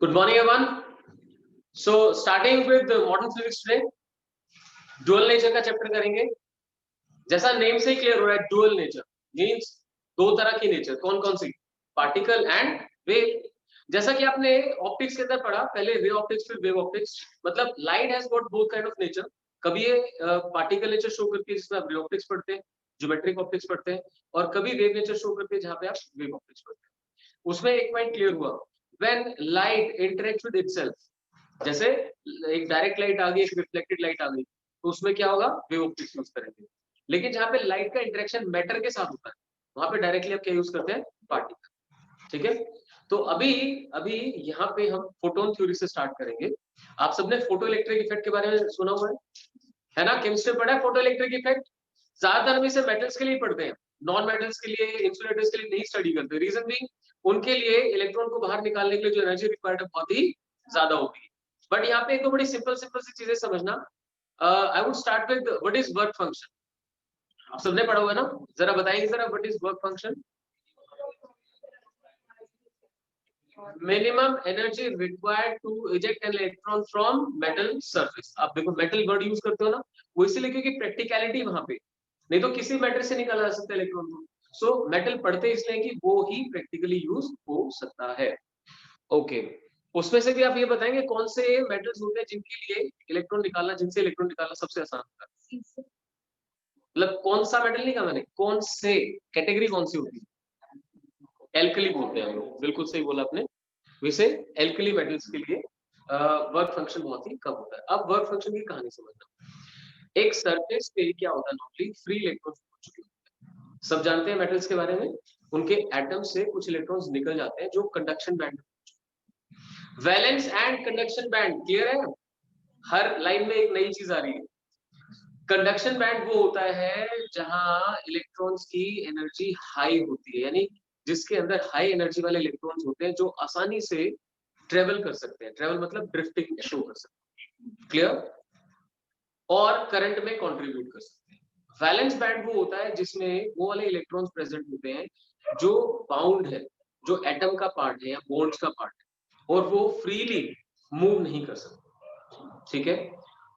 Good morning, everyone. So, starting with the modern physics today, dual nature का chapter करेंगे. जैसा name से clear हो रहा है, dual nature means दो तरह की नेचर. कौन कौन सी? Particle and wave. जैसा कि आपने ऑप्टिक्स के अंदर पढ़ा, पहले रे ऑप्टिक्स फिर वेव ऑप्टिक्स. मतलब light has got both kind of nature. कभी ये पार्टिकल नेचर शो करती है जिसमें आप रे ऑप्टिक्स पढ़ते हैं, ज्योमेट्रिक ऑप्टिक्स पढ़ते हैं, और कभी वेव नेचर शो करती है जहां पे आप वेव ऑप्टिक्स पढ़ते हैं. उसमें एक पॉइंट क्लियर हुआ, when light interact with itself. जैसे एक डायरेक्ट लाइट आ गई, एक रिफ्लेक्टेड लाइट आ गई, तो उसमें क्या होगा? वेव ऑप्टिक्स यूज करेंगे. लेकिन जहां पे लाइट का इंटरेक्शन मैटर के साथ होता है, वहां पे डायरेक्टली आप क्या यूज करते हैं? पार्टिकल. ठीक है. तो अभी अभी यहाँ पे हम फोटोन थ्योरी से स्टार्ट करेंगे. आप सबने फोटो इलेक्ट्रिक इफेक्ट के बारे में सुना हुआ है ना? केमिस्ट्री पढ़ा है फोटो इलेक्ट्रिक इफेक्ट. ज्यादातर में से मेटल्स के लिए पढ़ते हैं, नॉन मेटल्स के लिए, इंसुलेटर्स के लिए नहीं स्टडी करते. रीजन बीइंग, उनके लिए इलेक्ट्रॉन को बाहर निकालने के लिए जो एनर्जी रिक्वायर्ड है बहुत ही ज्यादा होती है. बट यहाँ पे एक तो बड़ी सिंपल सिंपल सी चीजें समझना. I would start with what is work function. आप सबने पढ़ा हुआ है ना? जरा बताइए जरा, what is work function? Minimum energy required to eject an electron from metal surface. आप देखो मेटल वर्ड यूज करते हो ना, वो इसीलिए क्योंकि प्रैक्टिकलिटी वहां पे, नहीं तो किसी मेटल से निकाला जा सकता है इलेक्ट्रॉन को. सो मेटल पढ़ते इसलिए कि वो ही प्रैक्टिकली यूज हो सकता है. ओके. उसमें से भी आप ये बताएंगे कौन से मेटल्स होते हैं जिनके लिए इलेक्ट्रॉन निकालना, जिनसे इलेक्ट्रॉन निकालना सबसे आसान होता है? मतलब कौन सा मेटल नहीं कहा मैंने, कौन से कैटेगरी कौन सी होती है? एल्कली बोलते हैं हम लोग. बिल्कुल सही बोला आपने. वैसे एल्कली मेटल्स के लिए वर्क फंक्शन बहुत ही कम होता है. अब वर्क फंक्शन की कहानी समझना. एक सरफेस पे क्या होता है, नॉर्मली फ्री इलेक्ट्रॉन्स हो चुके होते हैं. सब जानते हैं मेटल्स के बारे में, उनके एटम से कुछ इलेक्ट्रॉन्स निकल जाते हैं जो conduction band. Valence and conduction band clear है? हर लाइन में एक नई चीज आ रही है. कंडक्शन बैंड वो होता है जहां इलेक्ट्रॉन्स की एनर्जी हाई होती है, यानी जिसके अंदर हाई एनर्जी वाले इलेक्ट्रॉन्स होते हैं जो आसानी से ट्रेवल कर सकते हैं. ट्रेवल मतलब ड्रिफ्टिंग शो कर सकते हैं. क्लियर? और करंट में कंट्रीब्यूट कर सकते हैं. वैलेंस बैंड वो होता है जिसमें वो वाले इलेक्ट्रॉन्स प्रेजेंट होते हैं जो बाउंड है, जो एटम का पार्ट है या बॉन्ड्स का पार्ट है, और वो फ्रीली मूव नहीं कर सकते. ठीक है.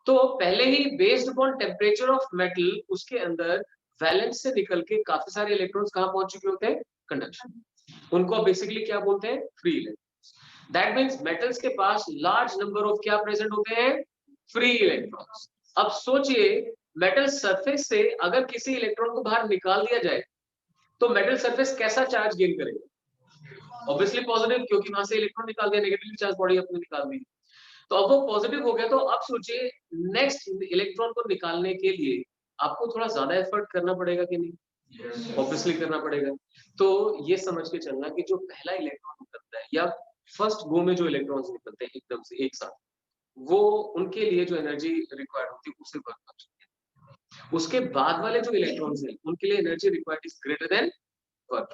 तो पहले ही based upon temperature of metal, उसके अंदर वैलेंस से निकल के काफी सारे इलेक्ट्रॉन्स कहां पहुंच चुके होते हैं? कंडक्शन. उनको बेसिकली क्या बोलते हैं? Free electrons. That means metals के पास लार्ज नंबर ऑफ क्या प्रेजेंट होते हैं? Free electrons. अब सोचिए, मेटल सरफेस से अगर किसी इलेक्ट्रॉन को बाहर निकाल दिया जाए तो मेटल सरफेस कैसा चार्ज गेन करेगा? ऑब्वियसली पॉजिटिव, क्योंकि वहां से इलेक्ट्रॉन निकाल दिया, नेगेटिवली चार्ज बॉडी अपने निकाल दी. तो अब वो पॉजिटिव हो गया. तो अब सोचिए, नेक्स्ट इलेक्ट्रॉन को निकालने के लिए आपको थोड़ा ज्यादा एफर्ट करना पड़ेगा कि नहीं? ऑब्वियसली करना पड़ेगा. तो ये समझ के चलना कि जो पहला इलेक्ट्रॉन निकलता है या फर्स्ट गो में जो इलेक्ट्रॉन्स निकलते हैं एकदम से एक साथ, वो उनके लिए जो एनर्जी रिक्वायर्ड होती है उसे वर्क फंक्शन. उसके बाद वाले जो इलेक्ट्रॉन्स हैं उनके लिए energy required is greater than work.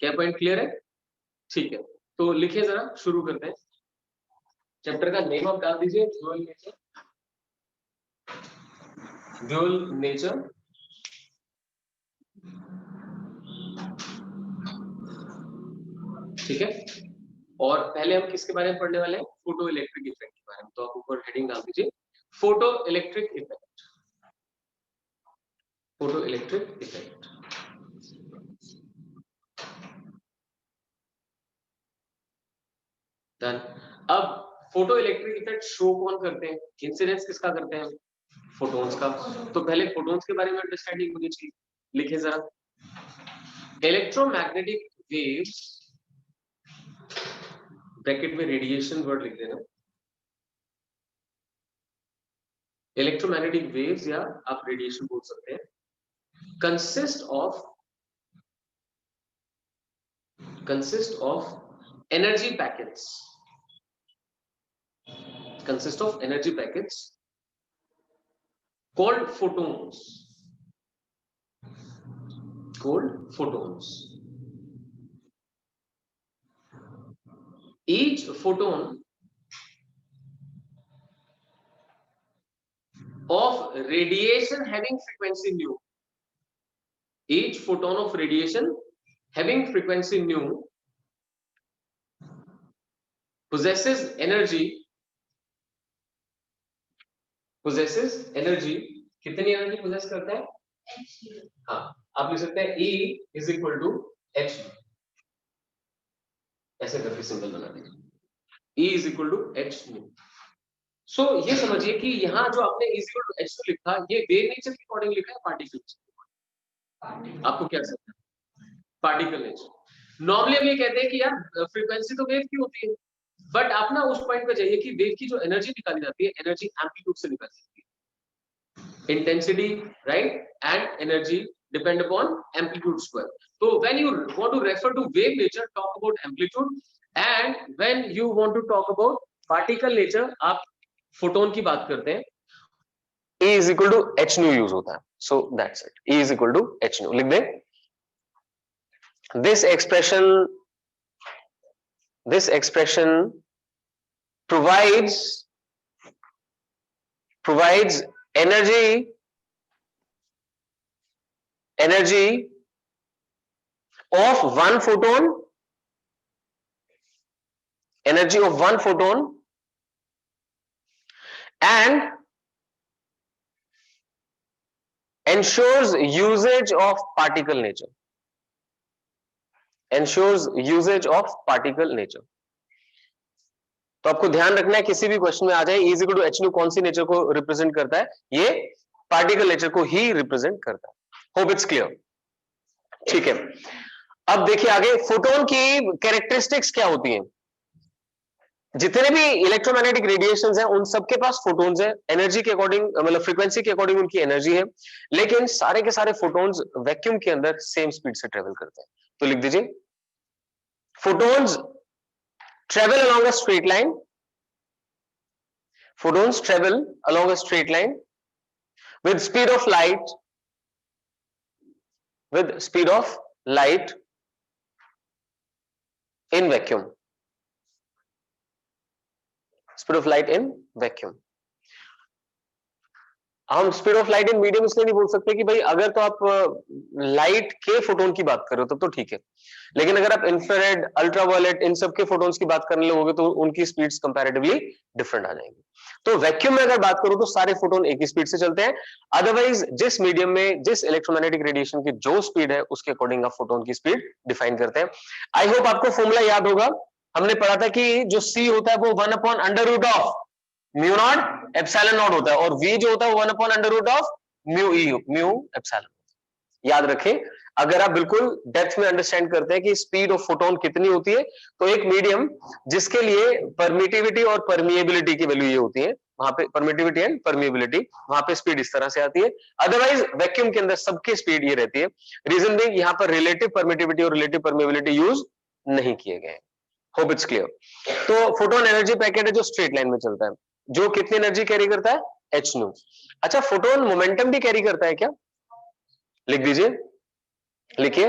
क्या पॉइंट क्लियर है? ठीक है. तो लिखिए जरा, शुरू करते हैं. चैप्टर का नेम आप डाल दीजिए, ड्यूअल नेचर. Dual nature. ठीक है. और पहले हम किसके बारे में पढ़ने वाले हैं? फोटो इलेक्ट्रिक इफेक्ट के बारे में. तो आप ऊपर हेडिंग डाल दीजिए, photo electric effect. Photo electric effect. Done. अब फोटो इलेक्ट्रिक इफेक्ट शो कौन करते हैं? इंसिडेंस किसका करते हैं? फोटोन्स का. तो पहले फोटोन्स के बारे में अंडरस्टैंडिंग होनी चाहिए. लिखिए जरा, इलेक्ट्रोमैग्नेटिक वेव्स, ब्रैकेट में रेडिएशन वर्ड लिख देना. इलेक्ट्रोमैग्नेटिक वेव्स या आप रेडिएशन बोल सकते हैं, consist of energy packets, consist of energy packets called photons. Each photon of radiation having frequency nu, each photon of radiation having frequency nu possesses energy कितनी energy possess करता है? हाँ, आप लिख सकते हैं E is equal to H, ऐसे करके सिंबल बना दीजिए, E is equal to H। So ये समझिए कि यहाँ जो आपने E is equal to H लिखा, ये वेव नेचर के अकॉर्डिंग लिखा है पार्टिकल्स? आपको क्या लगता है? Particle nature. नॉर्मली हम ये कहते हैं कि यार फ्रीक्वेंसी तो वेव की होती है, बट आप ना उस पॉइंट पे जाइए कि वेव की जो एनर्जी निकाली जाती है, एनर्जी एम्पलीट्यूड से निकाली जाती है। Intensity, right, and energy depend upon amplitude square. So when you want to refer to wave nature, talk about amplitude, and when you want to talk about particle nature, आप photon की बात करते हैं, E is equal to h nu use होता है। So that's it, E is equal to h nu लिख दें। this expression provides energy of one photon, and ensures usage of particle nature, तो आपको ध्यान रखना है, किसी भी क्वेश्चन में आ जाए E equal to H nu कौन सी नेचर को रिप्रेजेंट करता है? ये पार्टिकल नेचर को ही रिप्रेजेंट करता है। होप इट्स क्लियर, ठीक है। अब देखिए आगे, फोटोन की कैरेक्टरिस्टिक्स क्या होती हैं? जितने भी इलेक्ट्रोमैग्नेटिक रेडिएशंस हैं, उन सबके पास फोटोन्स हैं, एनर्जी के अकॉर्डिंग, मतलब फ्रीक्वेंसी के अकॉर्डिंग उनकी एनर्जी है, लेकिन सारे के सारे फोटोन्स वैक्यूम के अंदर सेम स्पीड से ट्रेवल करते हैं। तो लिख दीजिए, photons travel along a straight line, photons travel along a straight line with speed of light in vacuum, हम speed of light in medium इसलिए नहीं बोल सकते कि भाई अगर तो आप लाइट के फोटोन की बात कर रहे हो तब तो ठीक है, लेकिन अगर आप इंफ्रारेड, अल्ट्रावायलेट, इन सब के फोटोन्स की बात करने लगोगे तो उनकी स्पीड्स कंपैरेटिवली डिफरेंट आ जाएंगी। तो वैक्यूम में अगर बात करूं तो सारे फोटोन एक ही स्पीड से चलते हैं, अदरवाइज जिस मीडियम में जिस इलेक्ट्रोमैग्नेटिक रेडिएशन की जो स्पीड है उसके अकॉर्डिंग आप फोटोन की स्पीड डिफाइन करते हैं। आई होप आपको फॉर्मूला याद होगा, हमने पढ़ा था कि जो सी होता है वो 1/√ऑफ म्यू नॉट एप्सिलॉन नॉट होता है, और v जो होता है वो 1/√ऑफ म्यू एप्सिलॉन। याद रखें, अगर आप बिल्कुल डेप्थ में अंडरस्टैंड करते हैं कि स्पीड ऑफ फोटोन कितनी होती है, तो एक मीडियम जिसके लिए परमिटिविटी और परमिएबिलिटी की वैल्यू ये होती है, वहां पे परमिटिविटी एंड परमिएबिलिटी, वहां पे स्पीड इस तरह से आती है। अदरवाइज वैक्यूम के अंदर सबकी स्पीड ये रहती है। रीजन भी यहाँ पर रिलेटिव परमिटिविटी और रिलेटिव परमिएबिलिटी यूज नहीं किए गए। Hope it's clear. तो फोटोन एनर्जी पैकेट है जो स्ट्रेट लाइन में चलता है, जो कितनी एनर्जी कैरी करता है? h new. अच्छा, फोटोन मोमेंटम भी कैरी करता है क्या? लिख दीजिए, लिखिए,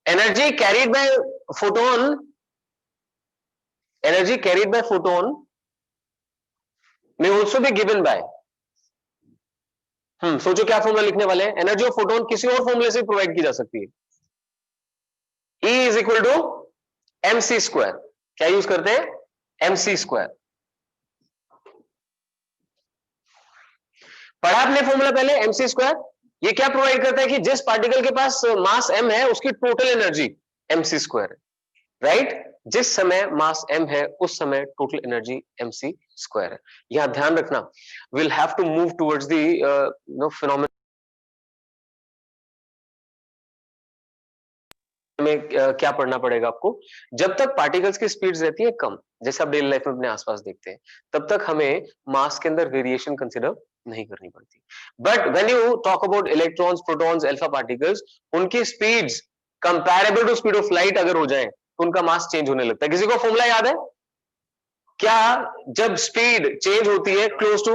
energy carried bye photon may also be given by, सोचो क्या फॉर्मूला लिखने वाले हैं? एनर्जी ऑफ फोटोन किसी और फॉर्मूले से प्रोवाइड की जा सकती है, E is equal to mc square. क्या यूज करते हैं? mc square. पढ़ा आपने फॉर्मूला पहले, mc स्क्वायर। ये क्या प्रोवाइड करता है कि जिस पार्टिकल के पास मास m है उसकी टोटल एनर्जी mc स्क्वायर है, राइट? जिस समय मास m है उस समय टोटल एनर्जी mc स्क्वायर है। यहां ध्यान रखना, will have to move towards the phenomena में क्या पढ़ना पड़ेगा आपको? जब तक पार्टिकल्स की स्पीड्स रहती है कम, जैसे आप डेली लाइफ में अपने आसपास देखते हैं, तब तक हमें मास के अंदर वेरिएशन कंसिडर नहीं करनी पड़ती। But when you talk about electrons, protons, alpha particles, उनकी speeds comparable to speed of light अगर हो जाए तो उनका मास चेंज होने लगता है। किसी को फॉर्मूला याद है क्या? जब स्पीड चेंज होती है close to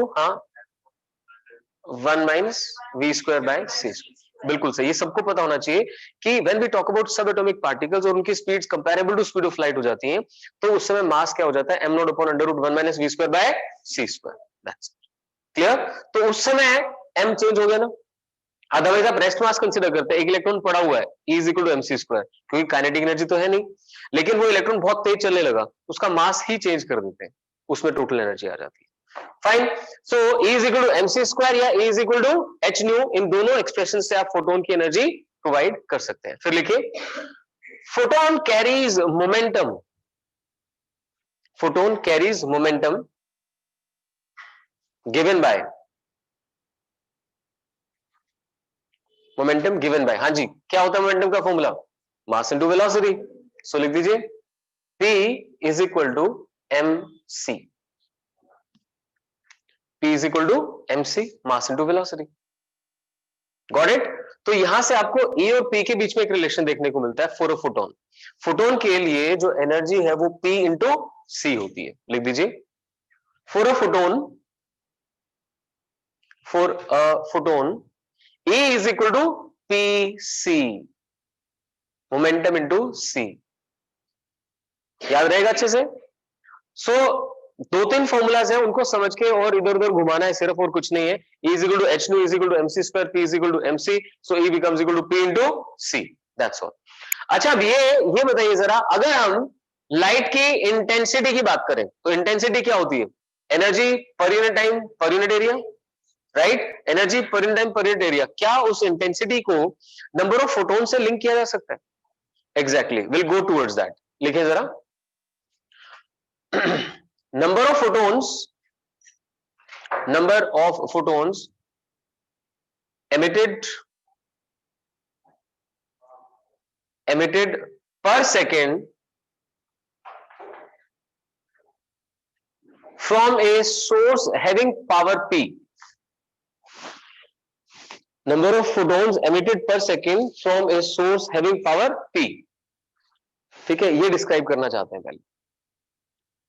1 minus v square by c square. बिल्कुल सही, ये सबको पता होना चाहिए कि when we talk about subatomic particles और उनकी speeds comparable to speed of light हो जाती हैं, तो उस समय मास क्या हो जाता है? m0 upon √1 minus v square by c square. That's clear. तो उस समय m चेंज हो गया ना, अदरवाइज आप रेस्ट मास कंसीडर करते हैं, एक इलेक्ट्रॉन पड़ा हुआ है, E is equal to mc square, क्योंकि काइनेटिक एनर्जी तो है नहीं। लेकिन वो इलेक्ट्रॉन बहुत तेज चलने लगा, उसका मास ही चेंज कर देते हैं, उसमें टोटल एनर्जी आ जाती है। Fine, so E is equal to mc square या E is equal to h nu, इन दोनों एक्सप्रेशन से आप फोटोन की एनर्जी प्रोवाइड कर सकते हैं। फिर लिखिए, photon carries momentum, photon carries momentum given by, momentum given by, हाँ जी, क्या होता है मोमेंटम का formula? Mass into velocity. So लिख दीजिए P is equal to mc, P is equal to mc, mass into velocity. Got it? तो यहां से आपको E और P के बीच में एक रिलेशन देखने को मिलता है फॉर अ फोटोन। फोटोन के लिए जो एनर्जी है वो P इंटू C होती है। लिख दीजिए, for a photon, for a photon E is equal to PC, momentum into C। याद रहेगा अच्छे से? सो दो तीन फॉर्मूलाज हैं, उनको समझ के और इधर उधर घुमाना है सिर्फ, और कुछ नहीं है। E is equal to h nu is equal to mc square, P is equal to mc, so E becomes equal to P into C, that's all. अच्छा, अब ये बताइए जरा, अगर हम लाइट की इंटेंसिटी की बात करें तो इंटेंसिटी क्या होती है? Energy per unit time per unit area, right? Energy per unit time per unit area. क्या उस इंटेंसिटी को नंबर ऑफ फोटोन से लिंक किया जा सकता है? Exactly, will go towards that. लिखिए जरा, number of photons emitted per second from a source having power P, number of photons emitted per second from a source having power P, ठीक है, ये डिस्क्राइब करना चाहते हैं पहले।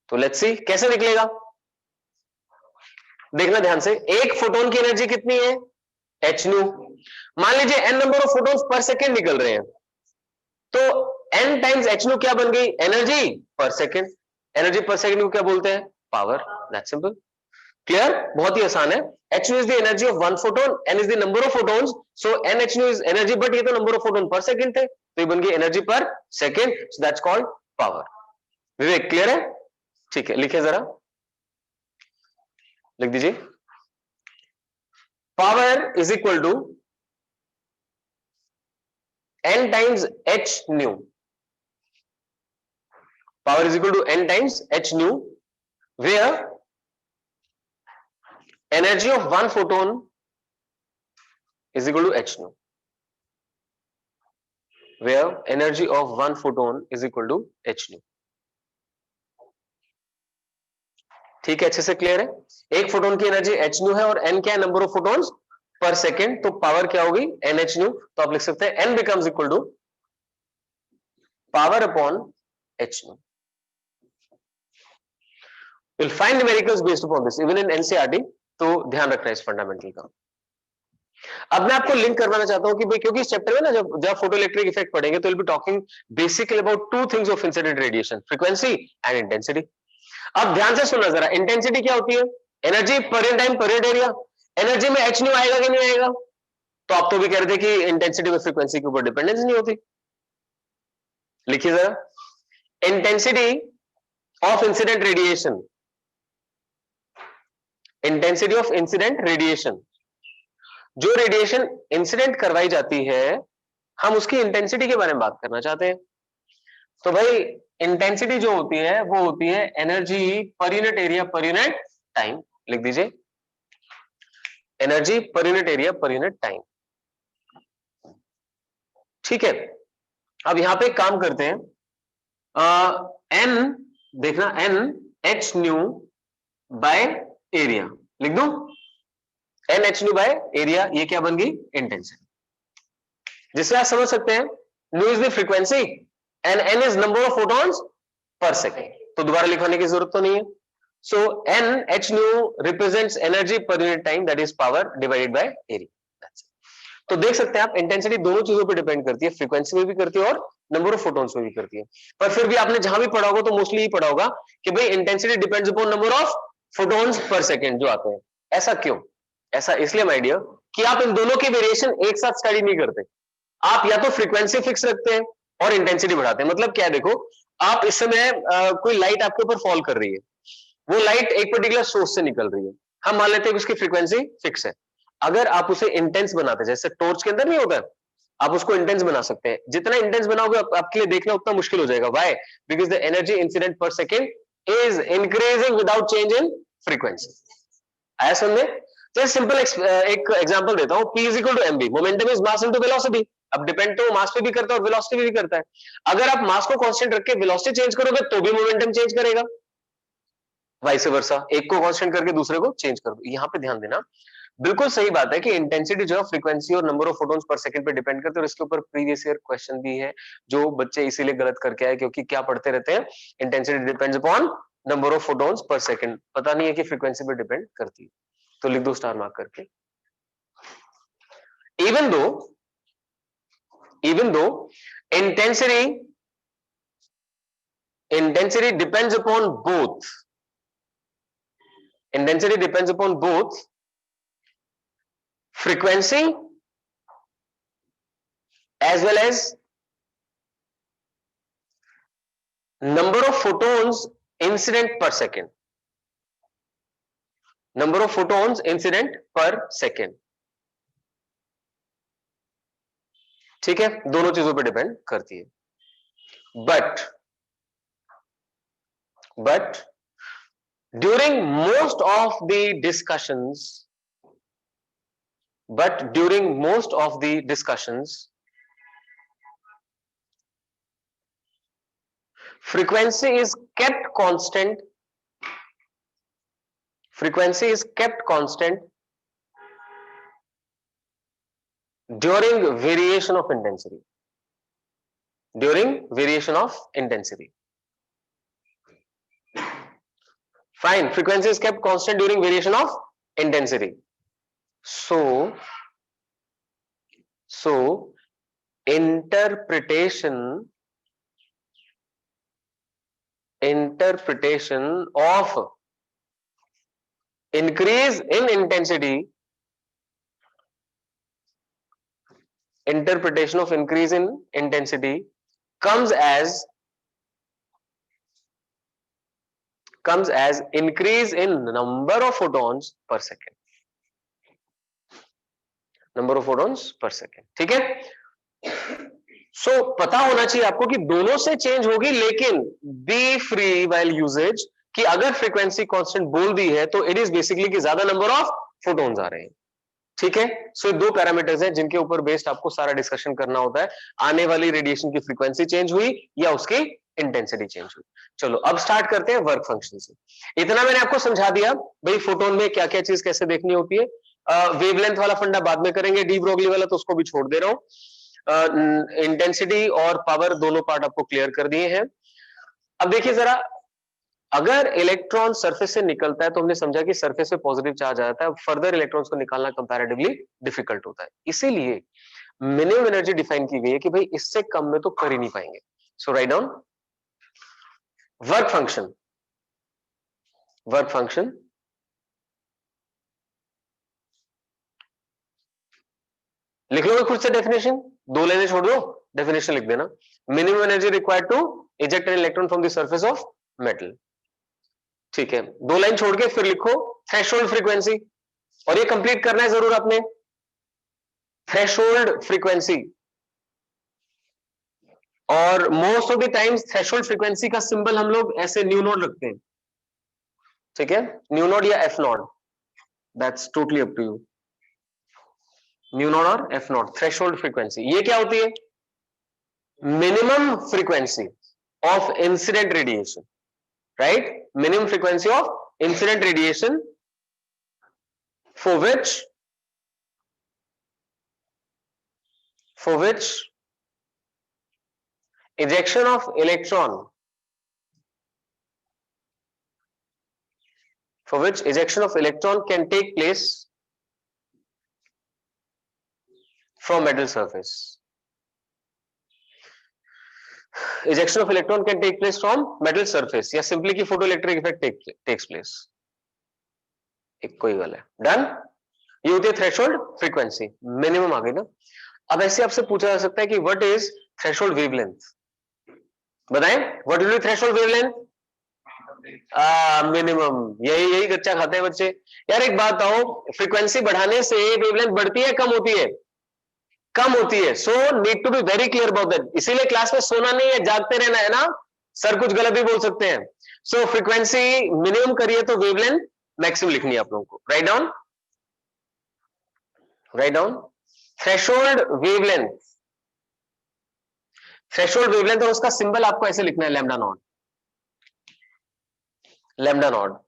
तो लेट्स सी कैसे निकलेगा, देखना ध्यान से। एक फोटोन की एनर्जी कितनी है? h new. मान लीजिए n नंबर ऑफ फोटोन्स पर सेकेंड निकल रहे हैं, तो n टाइम्स h न्यू क्या बन गई? Energy per second. Energy per second को क्या बोलते हैं? पावर। दैट्स सिंपल, क्लियर, बहुत ही आसान है। h nu is the energy of one photon, n is the number of photons, so n h nu is energy, but ये तो number of photon per second थे, तो ये बन गई energy per second, so that's called power. Vivek, clear है? ठीक है, लिखिए जरा, लिख दीजिए, power is equal to n times h nu, power is equal to n times h nu, where energy of one photon is equal to h nu, where energy of one photon is equal to h nu। ठीक है, अच्छे से clear है? एक photon की energy h nu है और n क्या है? Number of photons per second, तो पावर क्या होगी? nh nu। तो आप लिख सकते हैं n becomes equal to power upon h nu। We'll find numericals based upon this even in NCERT, तो ध्यान रखना है इस फंडामेंटल का। अब मैं आपको लिंक करवाना चाहता हूं कि भाई, क्योंकि इस चैप्टर में ना जब फोटो इलेक्ट्रिक इफेक्ट पढ़ेंगे तो will be talking basically about two things of incident radiation, frequency and intensity. अब ध्यान से सुनना जरा, इंटेंसिटी क्या होती है? Energy per unit time per unit area. Energy में h न्यू आएगा कि नहीं आएगा? तो आप तो भी कह रहे थे कि इंटेंसिटी में फ्रीक्वेंसी के ऊपर डिपेंडेंस नहीं होती। लिखिए जरा, intensity of incident radiation, intensity of incident radiation, जो रेडिएशन इंसिडेंट करवाई जाती है, हम उसकी इंटेंसिटी के बारे में बात करना चाहते हैं। तो भाई, इंटेंसिटी जो होती है वो होती है एनर्जी पर यूनिट एरिया पर यूनिट टाइम। लिख दीजिए, एनर्जी पर यूनिट एरिया पर यूनिट टाइम। ठीक है, अब यहां पे काम करते हैं, एन देखना, n H nu by area, लिख दो n H nu by area, ये क्या बन गई? इंटेंसिटी। जिससे आप समझ सकते हैं nu is the frequency and N is number of photons per second, तो दोबारा लिखवाने की जरूरत तो नहीं है। So N H nu represents energy per unit time, that is power divided by area. तो देख सकते हैं आप, इंटेंसिटी दोनों चीजों पर डिपेंड करती है, फ्रीक्वेंसी में भी करती है और नंबर ऑफ फोटॉन्स में भी करती है। पर फिर भी आपने जहां भी पढ़ा होगा तो मोस्टली ही पढ़ा होगा कि भाई intensity depends upon number of photons per second जो आते हैं। ऐसा क्यों? ऐसा इसलिए माय डियर कि आप इन दोनों के वेरिएशन एक साथ स्टडी नहीं करते। आप या तो फ्रीक्वेंसी फिक्स रखते हैं और इंटेंसिटी बढ़ाते हैं। मतलब क्या है, देखो, आप इस समय कोई लाइट आपके ऊपर फॉल कर रही है, वो लाइट एक पर्टिकुलर सोर्स से निकल रही है, हम मान लेते हैं कि उसकी फ्रीक्वेंसी फिक्स है। अगर आप उसे इंटेंस बनाते, जैसे टॉर्च के अंदर नहीं होता, आप उसको इंटेंस बना सकते हैं। जितना इंटेंस बनाओगे आपके लिए देखना उतना मुश्किल हो जाएगा। Why? Because the energy incident per second is increasing without change in frequency. आया समझे? तो सिंपल एक एग्जांपल देता हूं, P is equal to mv, momentum is mass into velocity. अब डिपेंड तो मास पे भी करता है और वेलोसिटी पे भी करता है। अगर आप मास को कांस्टेंट रख के वेलोसिटी चेंज करोगे तो भी मोमेंटम चेंज करेगा, वाइस वर्सा। एक को कांस्टेंट करके दूसरे को चेंज कर दो। यहां पे ध्यान देना, बिल्कुल सही बात है कि इंटेंसिटी जो है फ्रीक्वेंसी और नंबर ऑफ फोटॉन्स पर सेकंड पे डिपेंड करते हैं, और इसके ऊपर प्रीवियस ईयर क्वेश्चन भी है जो बच्चे इसीलिए गलत करके आए क्योंकि क्या पढ़ते रहते हैं, intensity depends upon number of photons पर सेकंड, पता नहीं है कि फ्रीक्वेंसी पे डिपेंड करती है। तो लिख दो स्टार मार्क करके। even though intensity depends upon both frequency as well as number of photons incident per second, ठीक है, दोनों चीजों पे डिपेंड करती है। But during most of the discussions frequency is kept constant during variation of intensity. Fine, frequency is kept constant during variation of intensity. So interpretation of increase in intensity comes as increase in number of photons per second. ठीक है? सो पता होना चाहिए आपको कि दोनों से change होगी, लेकिन बी फ्री वाइल यूजेज कि अगर फ्रीक्वेंसी कांस्टेंट बोल दी है तो इट इज बेसिकली कि ज्यादा नंबर ऑफ फोटॉन्स आ रहे हैं। ठीक है? सो दो पैरामीटर्स हैं जिनके ऊपर बेस्ड आपको सारा डिस्कशन करना होता है, आने वाली रेडिएशन की फ्रीक्वेंसी चेंज हुई या उसकी इंटेंसिटी चेंज हुई। चलो अब स्टार्ट करते हैं वर्क फंक्शन से। इतना मैंने आपको समझा दिया भाई फोटोन में क्या क्या चीज कैसे देखनी होती है। वेवलेंथ वाला फंडा बाद में करेंगे, डी ब्रोगली वाला तो उसको भी छोड़ दे रहा हूं। इंटेंसिटी और पावर दोनों पार्ट आपको क्लियर कर दिए हैं। अब देखिए जरा, अगर इलेक्ट्रॉन सरफेस से निकलता है तो हमने समझा कि सरफेस पे पॉजिटिव चार्ज आ जाता है, फर्दर इलेक्ट्रॉन्स को निकालना कंपैरेटिवली डिफिकल्ट होता है, इसीलिए मिनिमम एनर्जी डिफाइन की गई है कि भाई इससे कम में तो कर ही नहीं पाएंगे। सो राइट डाउन वर्क फंक्शन लिख लो खुद से डेफिनेशन, दो लाइनें छोड़ दो, डेफिनेशन लिख देना। Minimum energy required to eject an electron from the surface of metal. ठीक है, दो लाइन छोड़ के फिर लिखो थ्रेशोल्ड फ्रीक्वेंसी, और ये कंप्लीट करना है जरूर आपने। थ्रेशोल्ड फ्रीक्वेंसी, और most of the times threshold frequency का सिंबल हम लोग ऐसे न्यू नोड रखते हैं। ठीक है, न्यू नोड या F naught, that's totally up to you. Nu naught और एफ नोड, थ्रेशोल्ड फ्रीक्वेंसी ये क्या होती है? Minimum frequency of incident radiation, right? Minimum frequency of incident radiation for which ejection of electron can take place from metal surface. Ejection of electron can take place from metal surface, या simply कि photoelectric effect takes place. एक कोई गल है, done. ये होती है threshold frequency, minimum आ गई ना। अब ऐसे आपसे पूछा जा सकता है कि व्हाट इज थ्रेशोल्ड वेवलेंथ? बताएं what will be threshold wavelength? Minimum. यही कच्चा खाते हैं बच्चे। यार एक बात आओ, फ्रीक्वेंसी बढ़ाने से वेवलेंथ बढ़ती है कम होती है? कम होती है। So need to be very clear about that. इसीलिए क्लास में सोना नहीं है, जागते रहना है ना। सर कुछ गलत भी बोल सकते हैं। सो फ्रीक्वेंसी मिनिमम करिए तो वेवलेंथ मैक्सिमम लिखनी है आप लोगों को। Write down, write down. Threshold wavelength, threshold wavelength और उसका सिंबल आपको ऐसे लिखना है, लैम्डा नॉट, लैम्डा नॉट।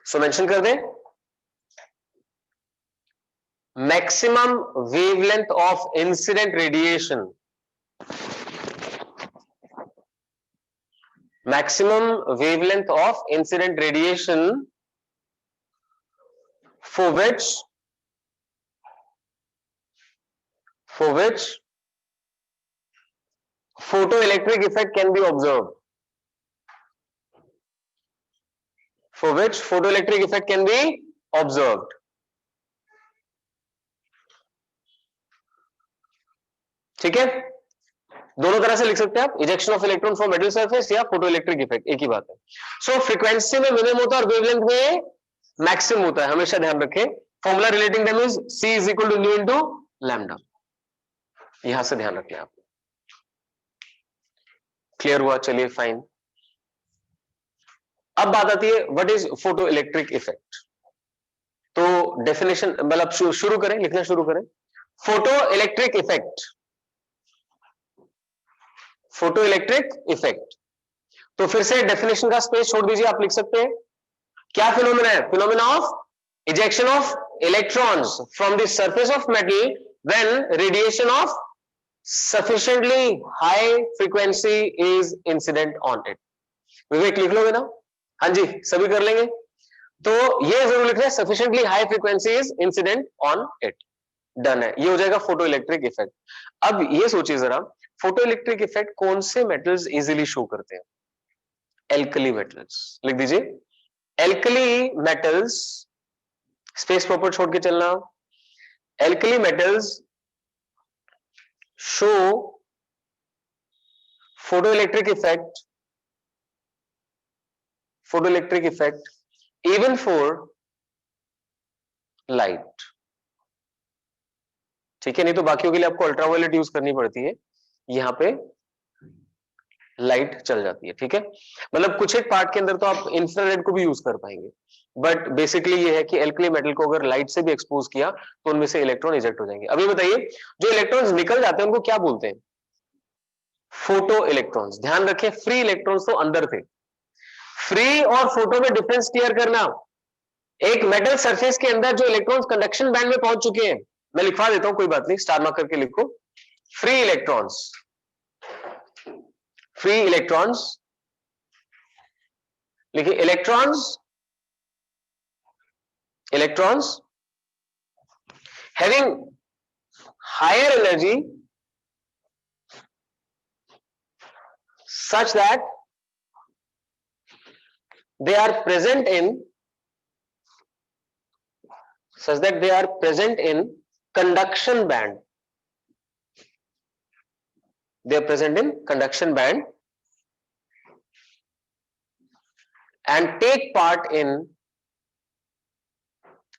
सो मेंशन कर दें, maximum wavelength of incident radiation, maximum wavelength of incident radiation for which photoelectric effect can be observed, for which photoelectric effect can be observed. ठीक है, दोनों तरह से लिख सकते हैं आप, ejection of electron from metal surface या फोटोइलेक्ट्रिक इफेक्ट, एक ही बात है। सो फ्रीक्वेंसी में मिनिमम होता है और वेवलेंथ में मैक्सिमम होता है, हमेशा ध्यान रखें। Formula relating them is C is equal to nu into lambda, यहां से ध्यान रखें आप। क्लियर हुआ? चलिए फाइन। अब बात आती है what is photo electric effect. तो डेफिनेशन मतलब शुरू करें, लिखना शुरू करें। Photo electric effect, photo electric effect. तो फिर से डेफिनेशन का स्पेस छोड़ दीजिए, आप लिख सकते हैं क्या फिनोमेना है? Phenomena of ejection of electrons from the surface of metal when radiation of sufficiently high frequency is incident on it। विवेक लिख लोगे ना? हाँ जी, सभी कर लेंगे। तो ये जरूर लिख रहे हैं, sufficiently high frequency is incident on it। Done है, ये हो जाएगा फोटो इलेक्ट्रिक इफेक्ट। अब ये सोचिए जरा, फोटो इलेक्ट्रिक इफेक्ट कौन से मेटल्स इजीली शो करते हैं? Alkali metals. लिख दीजिए, एल्कली मेटल्स, स्पेस प्रॉपर छोड़ के चलना। Alkali metals show photoelectric effect even for light। ठीक है, नहीं तो बाकियों के लिए आपको अल्ट्रावायलेट यूज करनी पड़ती है, यहां पे लाइट चल जाती है। ठीक है, मतलब कुछ एक पार्ट के अंदर तो आप इंफ्रारेड को भी यूज कर पाएंगे, बट बेसिकली ये है कि एल्कली मेटल को अगर लाइट से भी एक्सपोज किया तो उनमें से इलेक्ट्रॉन इजेक्ट हो जाएंगे। अभी बताइए, जो इलेक्ट्रॉन्स निकल जाते हैं उनको क्या बोलते हैं? Photo electrons. ध्यान रखें, फ्री इलेक्ट्रॉन्स तो अंदर थे। फ्री और फोटो में डिफरेंस क्लियर करना। एक मेटल सरफेस के अंदर जो इलेक्ट्रॉन्स कंडक्शन बैंड में पहुंच चुके हैं, मैं लिखवा देता हूं, कोई बात नहीं, स्टार मार्क करके लिखो। फ्री इलेक्ट्रॉन्स, फ्री इलेक्ट्रॉन्स लिखिए, electrons, electrons having higher energy such that they are present in conduction band, they are present in conduction band and take part in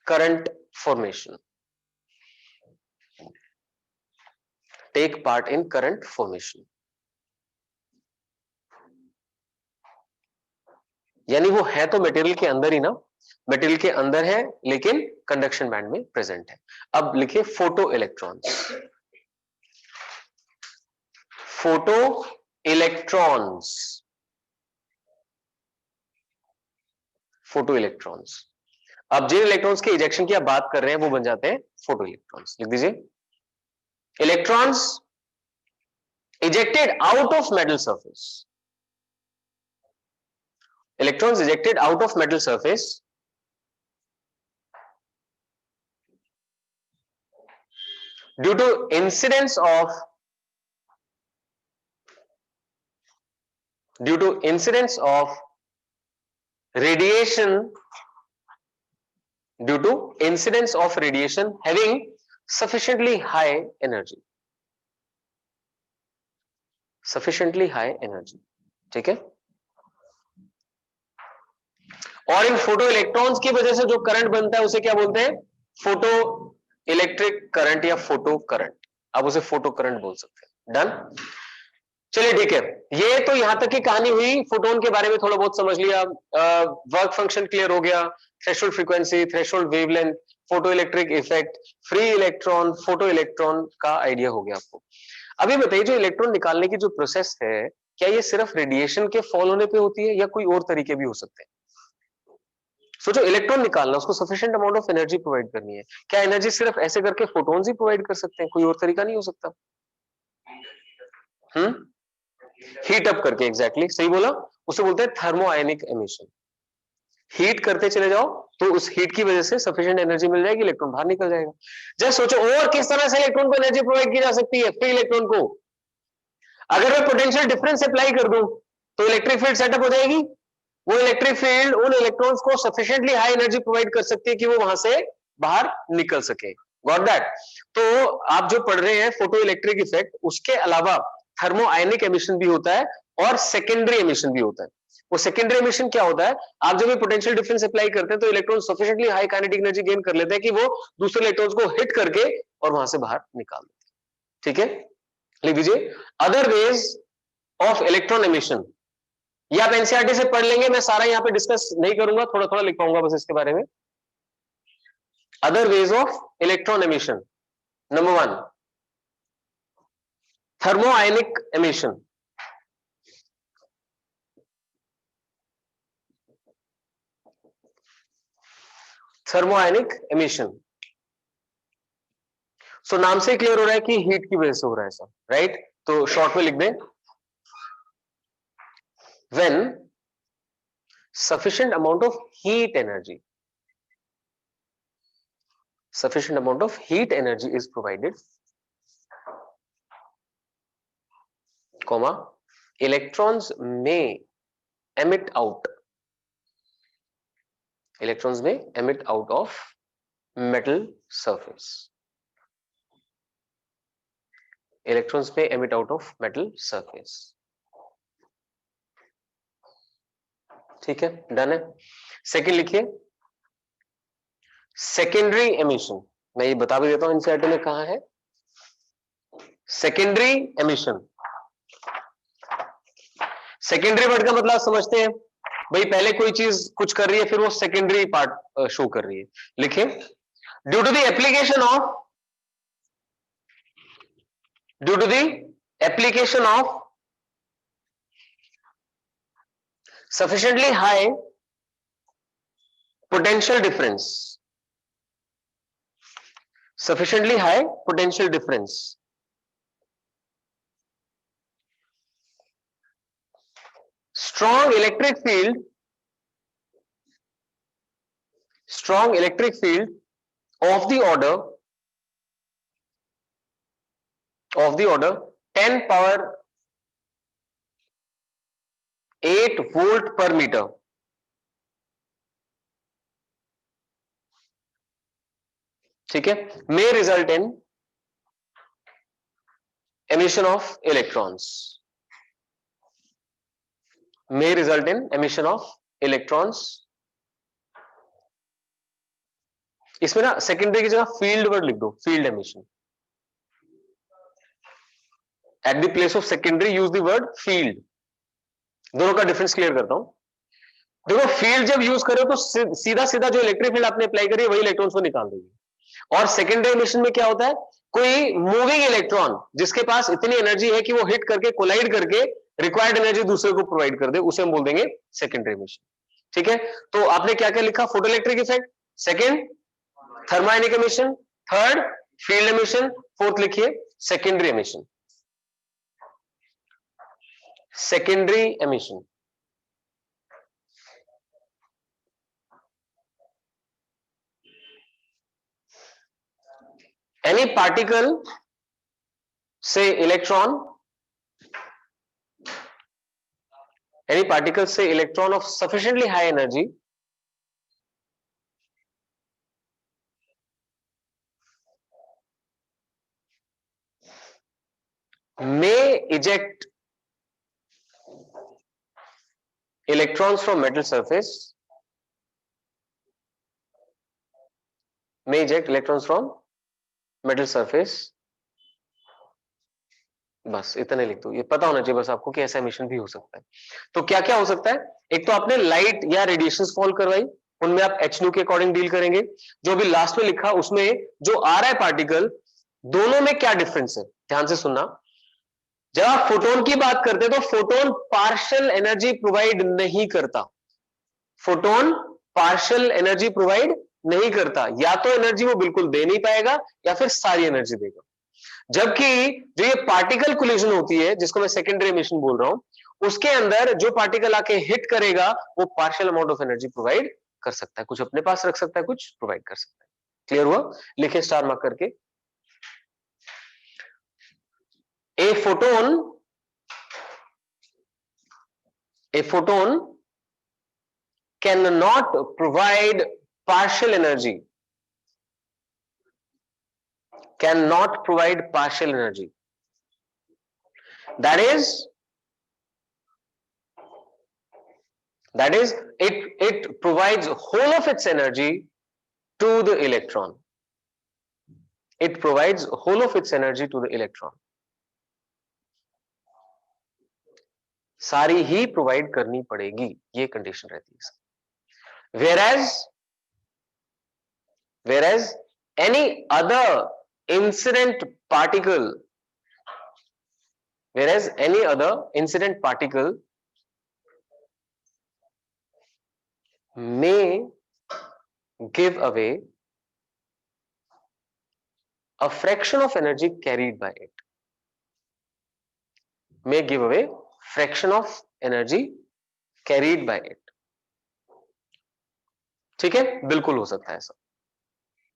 current formation, take part in current formation। यानी वो है तो material के अंदर ही ना, material के अंदर है लेकिन कंडक्शन बैंड में प्रेजेंट है। अब लिखिए photo electrons, photo electrons, photo electrons. अब जिन इलेक्ट्रॉन्स के इजेक्शन की आप बात कर रहे हैं वो बन जाते हैं फोटो इलेक्ट्रॉन्स। लिख दीजिए, electrons ejected out of metal surface, electrons ejected out of metal surface due to incidence of radiation, due to incidence of radiation having sufficiently high energy, sufficiently high energy, ठीक है। और इन photo electrons की वजह से जो current बनता है उसे क्या बोलते हैं, फोटो इलेक्ट्रिक करंट या फोटो करंट, आप उसे फोटो करंट बोल सकते हैं। डन, चलिए ठीक है, ये तो यहां तक की कहानी हुई। फोटोन के बारे में थोड़ा बहुत समझ लिया, वर्क फंक्शन क्लियर हो गया, threshold frequency, threshold wavelength, photo electric effect, free electron, photo electron का आइडिया हो गया आपको। अभी बताइए, जो इलेक्ट्रॉन निकालने की जो प्रोसेस है, क्या ये सिर्फ रेडिएशन के फॉल होने पे होती है या कोई और तरीके भी हो सकते हैं? सोचो, इलेक्ट्रॉन निकालना, उसको sufficient amount of energy provide करनी है, क्या एनर्जी सिर्फ ऐसे करके फोटोन्स ही प्रोवाइड कर सकते हैं, कोई और तरीका नहीं हो सकता? हीट अप करके, एग्जैक्टली सही बोला, उसे बोलते हैं थर्मो आयनिक एमिशन। हीट करते चले जाओ तो उस हीट की वजह से सफिशिएंट एनर्जी मिल जाएगी, इलेक्ट्रॉन बाहर निकल जाएगा। जस्ट सोचो, और किस तरह से इलेक्ट्रॉन को एनर्जी प्रोवाइड की जा सकती है, फ्री इलेक्ट्रॉन को अगर मैं पोटेंशियल डिफरेंस अप्लाई कर दूं तो इलेक्ट्रिक फील्ड सेटअप हो जाएगी। वो इलेक्ट्रिक फील्ड उन इलेक्ट्रॉन्स को सफिशिएंटली हाई एनर्जी प्रोवाइड कर सकती है कि वो वहां से बाहर निकल सके। Got that? तो आप जो पढ़ रहे हैं फोटो इलेक्ट्रिक इफेक्ट, उसके अलावा थर्मो आयनिक एमिशन भी होता है और सेकेंडरी एमिशन भी होता है। वो सेकेंडरी एमिशन क्या होता है, आप जब पोटेंशियल डिफरेंस अप्लाई करते हैं तो electron sufficiently high kinetic energy gain कर लेते हैं कि वो दूसरे इलेक्ट्रॉन्स को हिट करके और वहां से बाहर निकाल देते हैं। ठीक है, लिख दीजिए, other ways of electron emission. ये आप एनसीईआरटी से पढ़ लेंगे, मैं सारा यहां पे डिस्कस नहीं करूंगा, थोड़ा थोड़ा लिख पाऊंगा बस इसके बारे में। Other ways of electron emission, number 1 thermo ionic emission. Thermo ionic emission, so नाम से क्लियर हो रहा है कि हीट की वजह से हो रहा है ऐसा, राइट? तो शॉर्ट में लिख दें, when sufficient amount of heat energy, sufficient amount of heat energy is provided, comma, electrons may emit out, electrons may emit out of metal surface, electrons may emit out of metal surface। ठीक है, done है। Second लिखिए, secondary emission, मैं ये बता भी देता हूं एनसीईआरटी में कहां है सेकेंडरी एमिशन। सेकेंडरी वर्ड का मतलब समझते हैं भाई, पहले कोई चीज कुछ कर रही है फिर वो सेकेंडरी पार्ट शो कर रही है। लिखिए, due to the application of, due to the application of sufficiently high potential difference, sufficiently high potential difference, strong electric field, strong electric field of the order, of the order 10 power 8 volt per meter, ठीक है, may result in emission of electrons, may result in emission of electrons। इसमें ना secondary की जगह field word लिख दो, field emission. At the place of secondary use the word field. दोनों का डिफरेंस क्लियर करता हूं। देखो, फील्ड जब यूज करो तो सीधा सीधा जो इलेक्ट्रिक फील्ड आपने अप्लाई करी है वही इलेक्ट्रॉन्स को निकाल देगी। और सेकेंडरी एमिशन में क्या होता है, कोई मूविंग इलेक्ट्रॉन जिसके पास इतनी एनर्जी है कि वो हिट करके कोलाइड करके रिक्वायर्ड एनर्जी दूसरे को प्रोवाइड कर दे, उसे हम बोल देंगे सेकेंडरी एमिशन। ठीक है, तो आपने क्या क्या लिखा, photo electric effect, second thermionic emission, third field emission, fourth लिखिए secondary emission, secondary emission. any particle, say electron, any particle say electron of sufficiently high energy may eject electrons from metal surface may eject electrons from metal surface. बस इतने लिख दो, ये पता होना चाहिए बस आपको कि ऐसा एमिशन भी हो सकता है। तो क्या क्या हो सकता है, एक तो आपने लाइट या रेडिएशंस फॉल करवाई, उनमें आप एच के अकॉर्डिंग डील करेंगे। जो भी लास्ट में लिखा उसमें जो आ रहा है पार्टिकल, दोनों में क्या डिफरेंस है, ध्यान से सुनना। जब आप फोटोन की बात करते हैं तो फोटोन पार्शियल एनर्जी प्रोवाइड नहीं करता। फोटोन पार्शियल एनर्जी प्रोवाइड नहीं करता, या तो एनर्जी वो बिल्कुल दे नहीं पाएगा या फिर सारी एनर्जी देगा। जबकि जो ये पार्टिकल कोलिजन होती है, जिसको मैं सेकेंडरी एमिशन बोल रहा हूं, उसके अंदर जो पार्टिकल आके हिट करेगा वो partial amount of energy provide कर सकता है, कुछ अपने पास रख सकता है, कुछ प्रोवाइड कर सकता है। क्लियर हुआ? लिखे स्टार मार्क करके। A photon can not provide partial energy, cannot provide partial energy, that is it provides whole of its energy to the electron. It provides whole of its energy to the electron. सारी ही provide करनी पड़ेगी, ये condition रहती है। whereas any other incident particle may give away a fraction of energy carried by it. May give away fraction of energy carried by it. ठीक है, बिल्कुल हो सकता है ऐसा।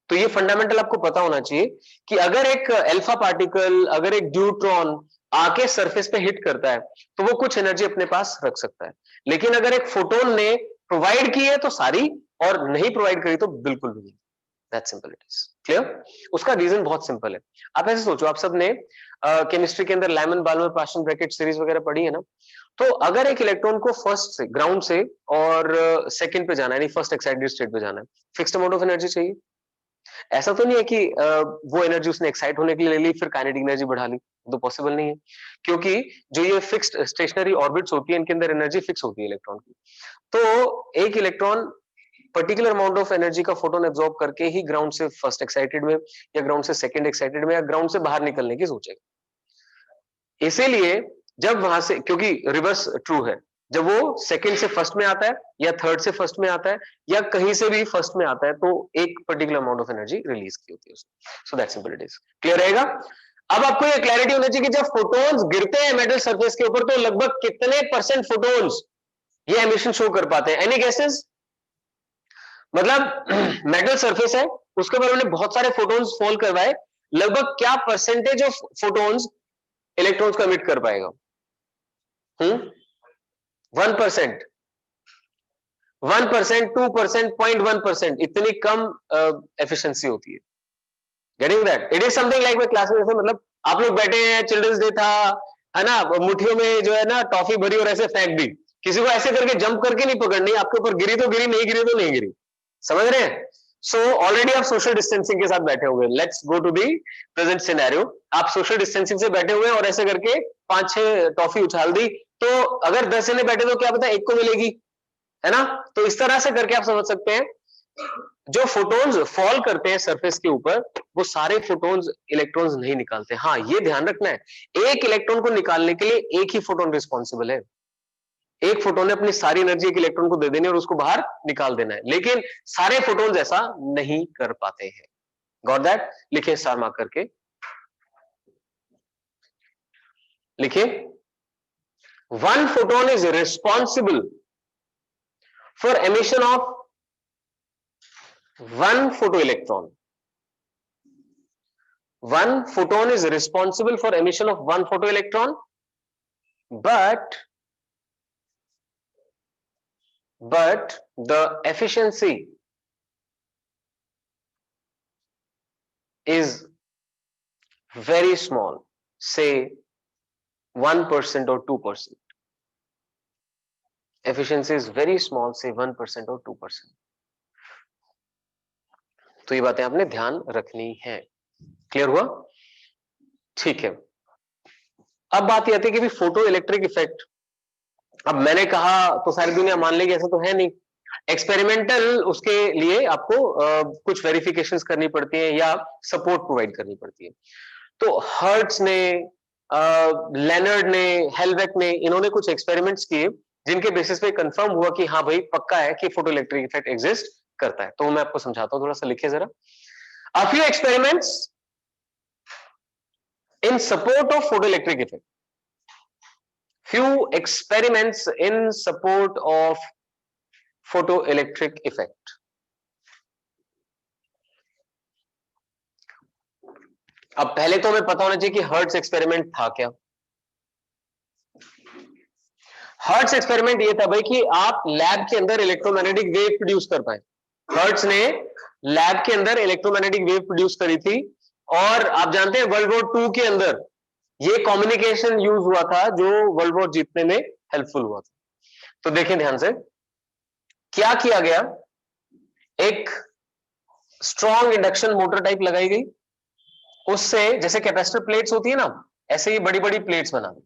तो ये फंडामेंटल आपको पता होना चाहिए कि अगर एक अल्फा पार्टिकल, अगर एक ड्यूट्रॉन आके सरफेस पे हिट करता है तो वो कुछ एनर्जी अपने पास रख सकता है, लेकिन अगर एक फोटोन ने प्रोवाइड की है तो सारी, और नहीं प्रोवाइड करी तो बिल्कुल भी नहीं। That simple it is. Clear? उसका रीजन बहुत सिंपल है। आप ऐसे सोचो, आप सबने केमिस्ट्री के अंदर Lyman Balmer Paschen Brackett series वगैरह पढ़ी है ना, तो अगर एक इलेक्ट्रॉन को फर्स्ट से, ग्राउंड से और सेकंड पे जाना है, यानी फर्स्ट एक्साइटेड स्टेट पे जाना है, फिक्स्ड अमाउंट ऑफ एनर्जी चाहिए। ऐसा तो नहीं है कि वो एनर्जी उसने एक्साइट होने के लिए ले ली फिर काइनेटिक एनर्जी बढ़ा ली, तो पॉसिबल नहीं है, क्योंकि जो ये फिक्स्ड स्टेशनरी ऑर्बिट्स होती है इनके अंदर एनर्जी फिक्स होती है इलेक्ट्रॉन की। तो एक electron particular amount of energy का फोटोन एब्जॉर्ब करके ही ग्राउंड से फर्स्ट एक्साइटेड में, या ग्राउंड से सेकंड एक्साइटेड में, या ग्राउंड से बाहर निकलने की सोचेगा। इसीलिए जब वहां से, क्योंकि रिवर्स ट्रू है, जब वो सेकंड से फर्स्ट में आता है या थर्ड से फर्स्ट में आता है या कहीं से भी फर्स्ट में आता है, तो एक particular amount of energy release की होती है उसमें। So that simple it is. Clear रहेगा? अब आपको ये क्लैरिटी होनी चाहिए कि जब फोटोन्स गिरते हैं मेटल सरफेस के ऊपर तो लगभग कितने % फोटोन्स ये एमिशन शो कर पाते हैं? Any guesses? मतलब मेटल सरफेस है, उसके ऊपर हमने बहुत सारे फोटोन्स फॉल करवाए, लगभग क्या परसेंटेज ऑफ फोटोन्स इलेक्ट्रॉन्स को एमिट कर पाएगा? 1%, 1%, 2%, 0.1%, इतनी कम एफिशिएंसी होती है। Getting that? It is something like मैं क्लास में, जैसे मतलब आप लोग बैठे हैं, चिल्ड्रंस डे था, है ना, मुट्ठियों में जो है ना टॉफी भरी और ऐसे फेंक दी, किसी को ऐसे करके जंप करके नहीं पकड़नी, आपके ऊपर गिरी तो गिरी, नहीं गिरी तो नहीं गिरी। समझ रहे हैं? सो ऑलरेडी आप सोशल डिस्टेंसिंग के साथ बैठे हुए। Let's go to the present scenario. आप सोशल डिस्टेंसिंग से बैठे हुए और ऐसे करके 5-6 टॉफी उछाल दी, तो अगर 10 जने बैठे तो क्या पता एक को मिलेगी, है ना? तो इस तरह से करके आप समझ सकते हैं जो फोटोन्स फॉल करते हैं सरफेस के ऊपर, वो सारे फोटोन्स इलेक्ट्रॉन्स नहीं निकालते। हाँ, ये ध्यान रखना है, एक इलेक्ट्रॉन को निकालने के लिए एक ही फोटोन रिस्पॉन्सिबल है। एक फोटोन ने अपनी सारी एनर्जी एक इलेक्ट्रॉन को दे देनी और उसको बाहर निकाल देना है, लेकिन सारे फोटोन्स ऐसा नहीं कर पाते हैं। Got that? लिखिए स्टार मार्क करके, लिखिए, one photon is responsible for emission of one photoelectron. One photon is responsible for emission of one photoelectron, but the efficiency is very small, say 1% or 2%. Efficiency is very small, से 1% और 2%। तो ये बातें आपने ध्यान रखनी है। क्लियर हुआ? ठीक है। अब बात ये आती है कि फोटो इलेक्ट्रिक इफेक्ट, अब मैंने कहा तो सारी दुनिया मान लेगी, ऐसा तो है नहीं। एक्सपेरिमेंटल उसके लिए आपको कुछ वेरिफिकेशंस करनी पड़ती है या सपोर्ट प्रोवाइड करनी पड़ती है। तो हर्ट्ज ने, लेनर्ड ने, हेलवेक ने, इन्होंने कुछ एक्सपेरिमेंट्स किए जिनके बेसिस पे कंफर्म हुआ कि हाँ भाई पक्का है कि फोटो इलेक्ट्रिक इफेक्ट एग्जिस्ट करता है। तो मैं आपको समझाता हूं, थोड़ा सा लिखिए जरा। A few experiments in support of photoelectric effect. Few experiments in support of photoelectric effect. अब पहले तो हमें पता होना चाहिए कि हर्ट्ज एक्सपेरिमेंट था क्या। हर्ट्ज एक्सपेरिमेंट ये था भाई कि आप लैब के अंदर इलेक्ट्रोमैग्नेटिक वेव प्रोड्यूस कर पाए। हर्ट्ज ने लैब के अंदर इलेक्ट्रोमैग्नेटिक वेव प्रोड्यूस करी थी, और आप जानते हैं वर्ल्ड वॉर 2 के अंदर ये कम्युनिकेशन यूज हुआ था जो वर्ल्ड वॉर जीतने में हेल्पफुल हुआ था। तो देखें ध्यान से, क्या किया गया, एक स्ट्रॉन्ग इंडक्शन मोटर टाइप लगाई गई, उससे जैसे कैपेसिटर प्लेट्स होती है ना, ऐसे ही बड़ी बड़ी प्लेट्स बना दी।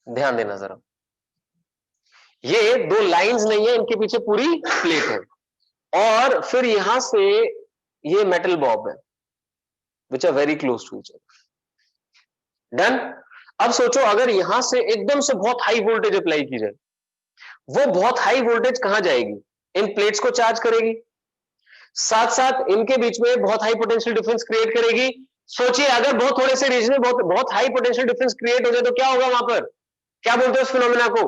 ध्यान देना जरा, ये दो लाइंस नहीं है, इनके पीछे पूरी प्लेट है, और फिर यहां से ये मेटल बॉब है which are very close to each other. Done. अब सोचो अगर यहां से एकदम से बहुत हाई वोल्टेज अप्लाई की जाए, वो बहुत हाई वोल्टेज कहां जाएगी, इन प्लेट्स को चार्ज करेगी, साथ साथ इनके बीच में बहुत हाई पोटेंशियल डिफरेंस क्रिएट करेगी। सोचिए अगर बहुत थोड़े से रीजन में बहुत हाई पोटेंशियल डिफरेंस क्रिएट हो जाए तो क्या होगा वहां पर, क्या बोलते हैं उस फिनोमेना को?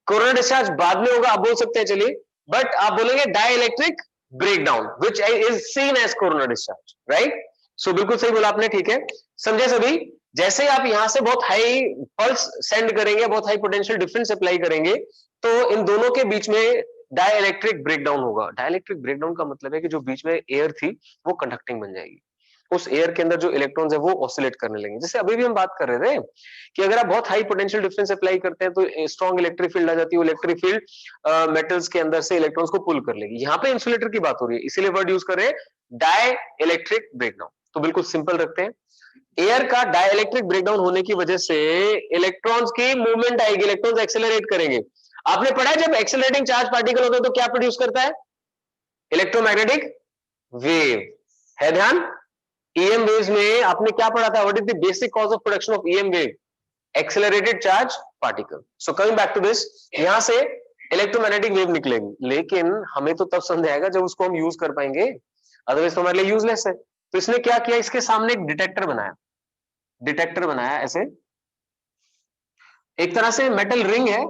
कोरोना डिस्चार्ज बाद में होगा, आप बोल सकते हैं, चलिए, बट आप बोलेंगे dielectric breakdown which is seen as corona discharge, right? So बिल्कुल सही बोला आपने, ठीक है। समझे सभी? जैसे आप यहां से बहुत हाई पल्स सेंड करेंगे, बहुत हाई पोटेंशियल डिफरेंस अप्लाई करेंगे, तो इन दोनों के बीच में डाइलेक्ट्रिक ब्रेकडाउन होगा। डाइलेक्ट्रिक ब्रेकडाउन का मतलब है कि जो बीच में एयर थी वो कंडक्टिंग बन जाएगी, उस एयर के अंदर जो इलेक्ट्रॉन्स है वो ऑसिलेट करने लगेंगे। जैसे अभी भी हम बात कर रहे थे कि अगर आप बहुत हाई पोटेंशियल डिफरेंस अप्लाई करते हैं तो स्ट्रॉन्ग इलेक्ट्रिक फील्ड आ जाती है, इलेक्ट्रिक फील्ड मेटल्स के अंदर से इलेक्ट्रॉन्स को पुल कर लेगी। यहाँ पे इंसुलेटर की बात हो रही है, इसीलिए वर्ड यूज कर रहे हैं डाई इलेक्ट्रिक ब्रेकडाउन। तो बिल्कुल सिंपल रखते हैं, एयर का डाइलेक्ट्रिक ब्रेकडाउन होने की वजह से इलेक्ट्रॉन्स की मूवमेंट आएगी, इलेक्ट्रॉन्स एक्सेलरेट करेंगे। आपने पढ़ा है जब एक्सेलरेटिंग चार्ज पार्टिकल होता है तो क्या प्रोड्यूस करता है? Electromagnetic wave. है ध्यान? EM वेव्स में आपने क्या पढ़ा था? What is the basic cause of production of EM wave? Accelerated charge particle. So coming back to this, यहां से इलेक्ट्रोमैग्नेटिक वेव निकलेगी, लेकिन हमें तो तब समझ आएगा जब उसको हम यूज कर पाएंगे, अदरवाइज तो हमारे लिए यूजलेस है। तो इसने क्या किया, इसके सामने एक डिटेक्टर बनाया, डिटेक्टर बनाया ऐसे, एक तरह से मेटल रिंग है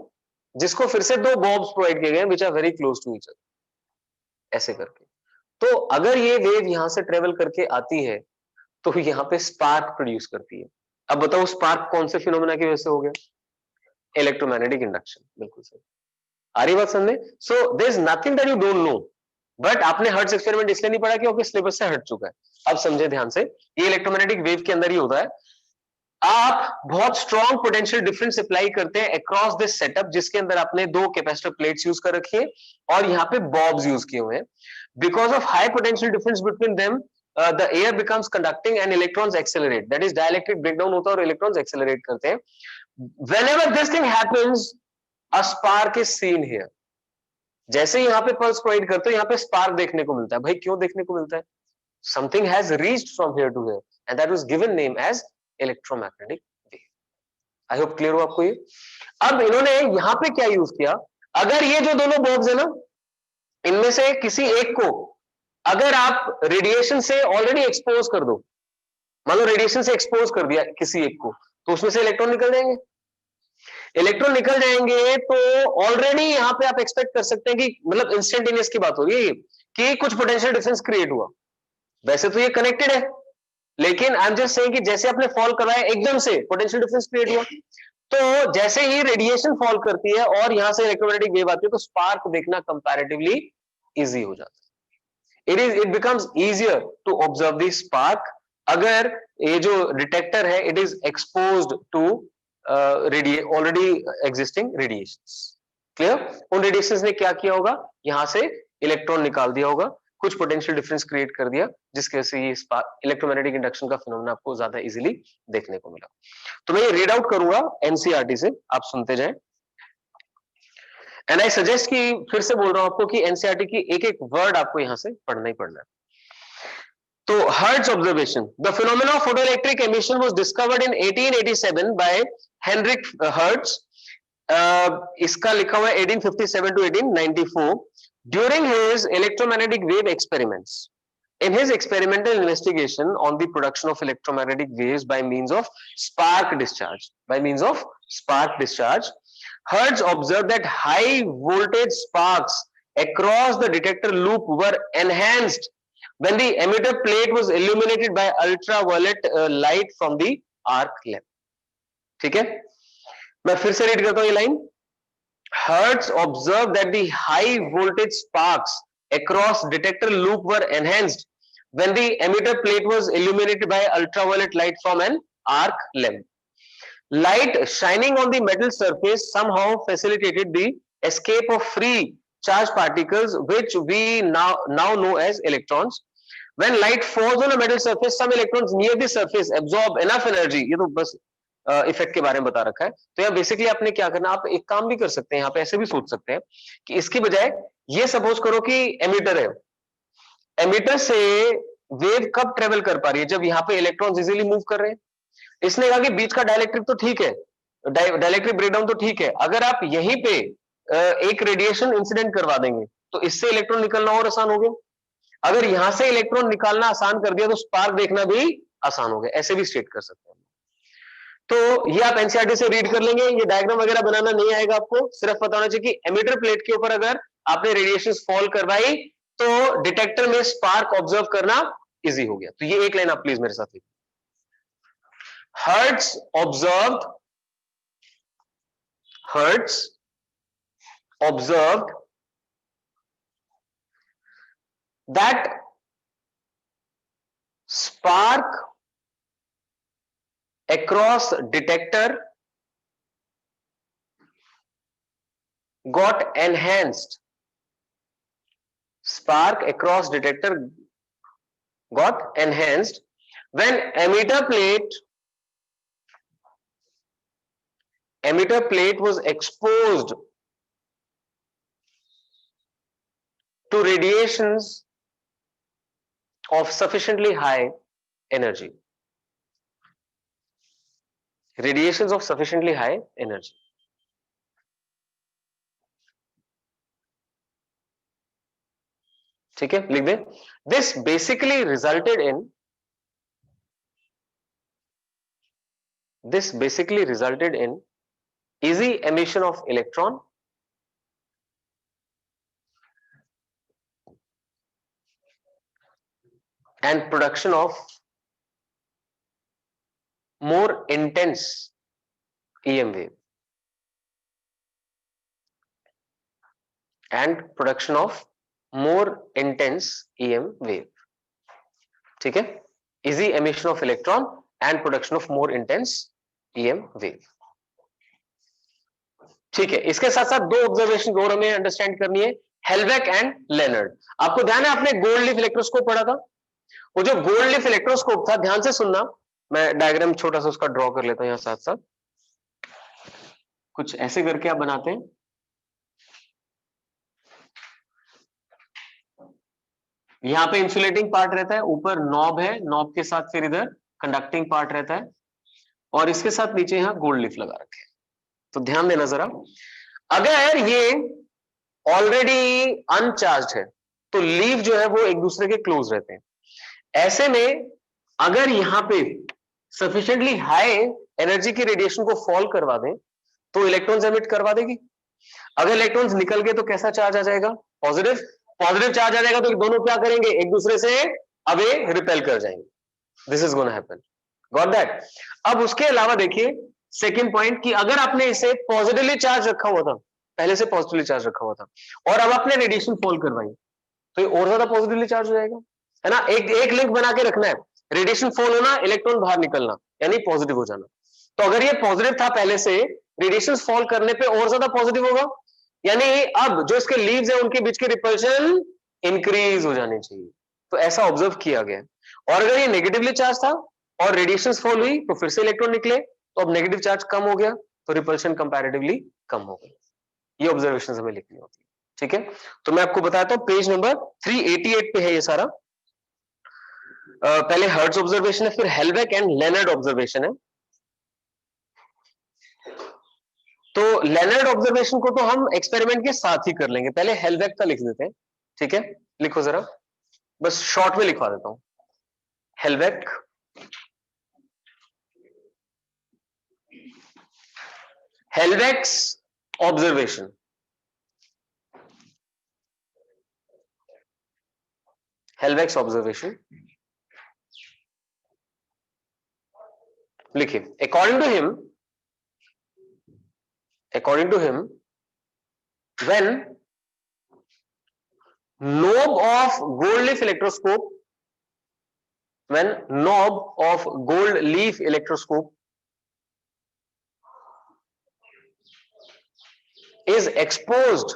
जिसको फिर से दो बॉब्स प्रोवाइड किए गए which are very close to each other, ऐसे करके। तो अगर ये वेव यहां से ट्रेवल करके आती है तो यहाँ पे स्पार्क प्रोड्यूस करती है। अब बताओ स्पार्क कौन से फिनोमेना की वजह से हो गया? Electromagnetic induction. बिल्कुल सही। आ रही बात समझे? So there is nothing that you don't know, but आपने हर्ट्ज एक्सपेरिमेंट इसलिए नहीं पढ़ा क्योंकि सिलेबस से हट चुका है। अब समझे ध्यान से, ये इलेक्ट्रोमैग्नेटिक वेव के अंदर ही होता है। आप बहुत स्ट्रॉन्ग पोटेंशियल डिफरेंस अप्लाई करते हैं अक्रॉस दिस सेटअप, जिसके अंदर आपने दो कैपेसिटर प्लेट्स यूज कर रखी है और यहाँ पे बॉब्स यूज किए हुए हैं। Because of high potential difference between them the air becomes conducting and electrons accelerate, that is dielectric breakdown होता है और electrons accelerate करते हैं। whenever this thing happens a spark is seen here। जैसे यहाँ पे पल्स प्रोवाइड करते हो यहाँ पे स्पार्क देखने को मिलता है। भाई क्यों देखने को मिलता है? something has reached from here to here and that was given name as electromagnetic wave। I hope clear हो आपको ये। अब इन्होंने यहाँ पे क्या यूज किया, अगर ये जो दोनों बॉब्स है ना, इनमें से किसी एक को अगर आप रेडिएशन से ऑलरेडी एक्सपोज कर दो, मान लो रेडिएशन से एक्सपोज कर दिया किसी एक को, तो उसमें से इलेक्ट्रॉन निकल जाएंगे। इलेक्ट्रॉन निकल जाएंगे तो ऑलरेडी यहां पे आप एक्सपेक्ट कर सकते हैं कि मतलब इंस्टेंटेनियस की बात हो रही है कि कुछ पोटेंशियल डिफरेंस क्रिएट हुआ। वैसे तो ये कनेक्टेड है, लेकिन आई एम जस्ट सेइंग कि जैसे आपने फॉल करवाया एकदम से पोटेंशियल डिफरेंस क्रिएट हुआ, तो जैसे ही रेडिएशन फॉल करती है और यहां से इलेक्ट्रोमैग्नेटिक वेव आती है तो स्पार्क देखना कंपैरेटिवली इजी हो जाता है। it becomes easier to observe the spark अगर ये जो डिटेक्टर है it is exposed to already existing radiations. Clear? उन रेडिएशंस ने क्या किया होगा, यहां से इलेक्ट्रॉन निकाल दिया होगा, कुछ पोटेंशियल डिफरेंस क्रिएट कर दिया, जिसकी वजह से ये इलेक्ट्रोमैग्नेटिक इंडक्शन का फिनोमेना आपको ज्यादा इजीली देखने को मिला। तो मैं ये रीड आउट करूंगा एनसीईआरटी से, आप सुनते जाएं। एंड आई सजेस्ट कि फिर से बोल रहा हूं आपको कि एनसीईआरटी की एक एक वर्ड आपको यहां से पढ़ना ही पड़ना है। तो Hertz observation, the phenomena of photoelectric emission was discovered in 1887 by Heinrich Hertz. इसका लिखा हुआ है 1857 to 1894 during his electromagnetic wave experiments. In his experimental investigation on the production of electromagnetic waves by means of spark discharge, Hertz observed that high voltage sparks across the detector loop were enhanced when the emitter plate was illuminated by ultraviolet light from the arc lamp. ठीक है, मैं फिर से read करता हूं ये line. Hertz observed that the high voltage sparks across detector loop were enhanced when the emitter plate was illuminated by ultraviolet light from an arc lamp. Light shining on the metal surface somehow facilitated the escape of free charged particles, which we now know as electrons. When light falls on a metal surface, some electrons near the surface absorb enough energy. ये तो बस effect के बारे में बता रखा है। तो यहाँ बेसिकली आपने क्या करना, आप एक काम भी कर सकते हैं, यहाँ पे ऐसे भी सोच सकते हैं कि इसकी बजाय ये सपोज करो कि एमिटर है, एमिटर से वेव कब ट्रेवल कर पा रही है, जब यहाँ पे इलेक्ट्रॉन्स इजीली मूव कर रहे हैं। इसने कहा कि बीच का डाइलेक्ट्रिक तो ठीक है, डाइलेक्ट्रिक ब्रेकडाउन तो ठीक है, अगर आप यहीं पे एक रेडिएशन इंसिडेंट करवा देंगे तो इससे इलेक्ट्रॉन निकलना और आसान हो गया। अगर यहां से इलेक्ट्रॉन निकालना आसान कर दिया तो स्पार्क देखना भी आसान हो गया। ऐसे भी स्टेट कर सकते हैं। तो ये आप एनसीईआरटी से रीड कर लेंगे, ये डायग्राम वगैरह बनाना नहीं आएगा आपको, सिर्फ पता होना चाहिए कि एमिटर प्लेट के ऊपर अगर आपने रेडिएशन फॉल करवाई तो डिटेक्टर में स्पार्क ऑब्जर्व करना इजी हो गया। तो ये एक लाइन आप प्लीज मेरे साथ लिखिए। Hertz observed that spark across detector got enhanced. Spark across detector got enhanced when emitter plate was exposed to radiations of sufficiently high energy. Radiations of sufficiently high energy. ठीक है, लिख दें। This basically resulted in easy emission of electron and production of more intense EM wave ठीक है, easy emission of electron and production of more intense EM wave। ठीक है, इसके साथ साथ दो ऑब्जर्वेशन और हमें अंडरस्टैंड करनी है, हेल्वेक एंड लेनर्ड। आपको ध्यान है आपने गोल्ड लीफ इलेक्ट्रोस्कोप पढ़ा था, वो जो गोल्ड लीफ इलेक्ट्रोस्कोप था, ध्यान से सुनना, मैं डायग्राम छोटा सा उसका ड्रॉ कर लेता हूं यहाँ साथ साथ। कुछ ऐसे करके आप बनाते हैं, यहाँ पे इंसुलेटिंग पार्ट रहता है, ऊपर नॉब है, नॉब के साथ फिर इधर कंडक्टिंग पार्ट रहता है, और इसके साथ नीचे यहाँ गोल्ड लीफ लगा रखे हैं। तो ध्यान देना जरा, अगर ये ऑलरेडी अनचार्ज है तो लीफ जो है वो एक दूसरे के क्लोज रहते हैं। ऐसे में अगर यहाँ पे सफिशिएंटली हाई एनर्जी की रेडिएशन को फॉल करवा दें तो इलेक्ट्रॉन्स एमिट करवा देगी। अगर इलेक्ट्रॉन्स निकल गए तो कैसा चार्ज आ जाएगा, पॉजिटिव चार्ज आ जाएगा। तो दोनों क्या करेंगे, एक दूसरे से अवे रिपेल कर जाएंगे। This is gonna happen, got that. अब उसके अलावा देखिए सेकंड पॉइंट कि अगर आपने इसे पॉजिटिवली चार्ज रखा हुआ था, पहले से पॉजिटिवली चार्ज रखा हुआ था, और अब आपने रेडिएशन फॉल करवाई तो ये और ज्यादा पॉजिटिवली चार्ज हो जाएगा, है ना। एक लिंक बना के रखना है, रेडिएशन फॉल होना, इलेक्ट्रॉन बाहर निकलना, यानी पॉजिटिव हो जाना। तो अगर ये पॉजिटिव था पहले से, रेडिएशन फॉल करने पे और ज्यादा पॉजिटिव होगा, यानी अब जो इसके लीव्स है उनके बीच की रिपल्शन इंक्रीज हो जानी चाहिए। तो ऐसा ऑब्जर्व किया गया। और अगर ये नेगेटिवली चार्ज था और रेडिएशन फॉल हुई तो फिर से इलेक्ट्रॉन निकले, तो अब नेगेटिव चार्ज कम हो गया तो रिपल्शन कंपैरेटिवली कम हो गई। ये ऑब्जर्वेशन हमें लिखनी होती है, ठीक है। तो मैं आपको बताता हूं, पेज नंबर 388 पे है ये सारा। पहले हर्ट्ज ऑब्जर्वेशन है, फिर हेल्वेक एंड लेनर्ड ऑब्जर्वेशन है। तो लेनर्ड ऑब्जर्वेशन को तो हम एक्सपेरिमेंट के साथ ही कर लेंगे, पहले हेल्वेक का लिख देते हैं, ठीक है। लिखो जरा, बस शॉर्ट में लिखवा देता हूं। Hallwachs Hallwachs observation, Hallwachs observation लिखिए। According to him when knob of gold leaf electroscope when knob of gold leaf electroscope is exposed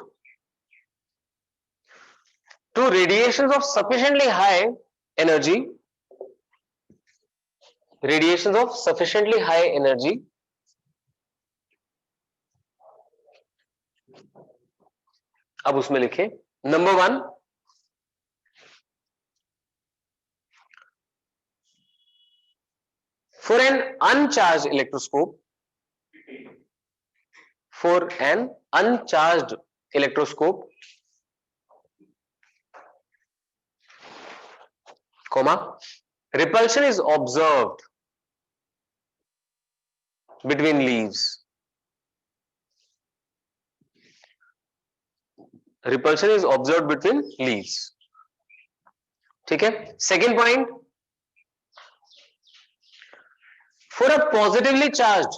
to radiations of sufficiently high energy, अब उसमें लिखे number 1, for an uncharged electroscope, comma, repulsion is observed between leaves. Repulsion is observed between leaves. ठीक है। Second point, for a positively charged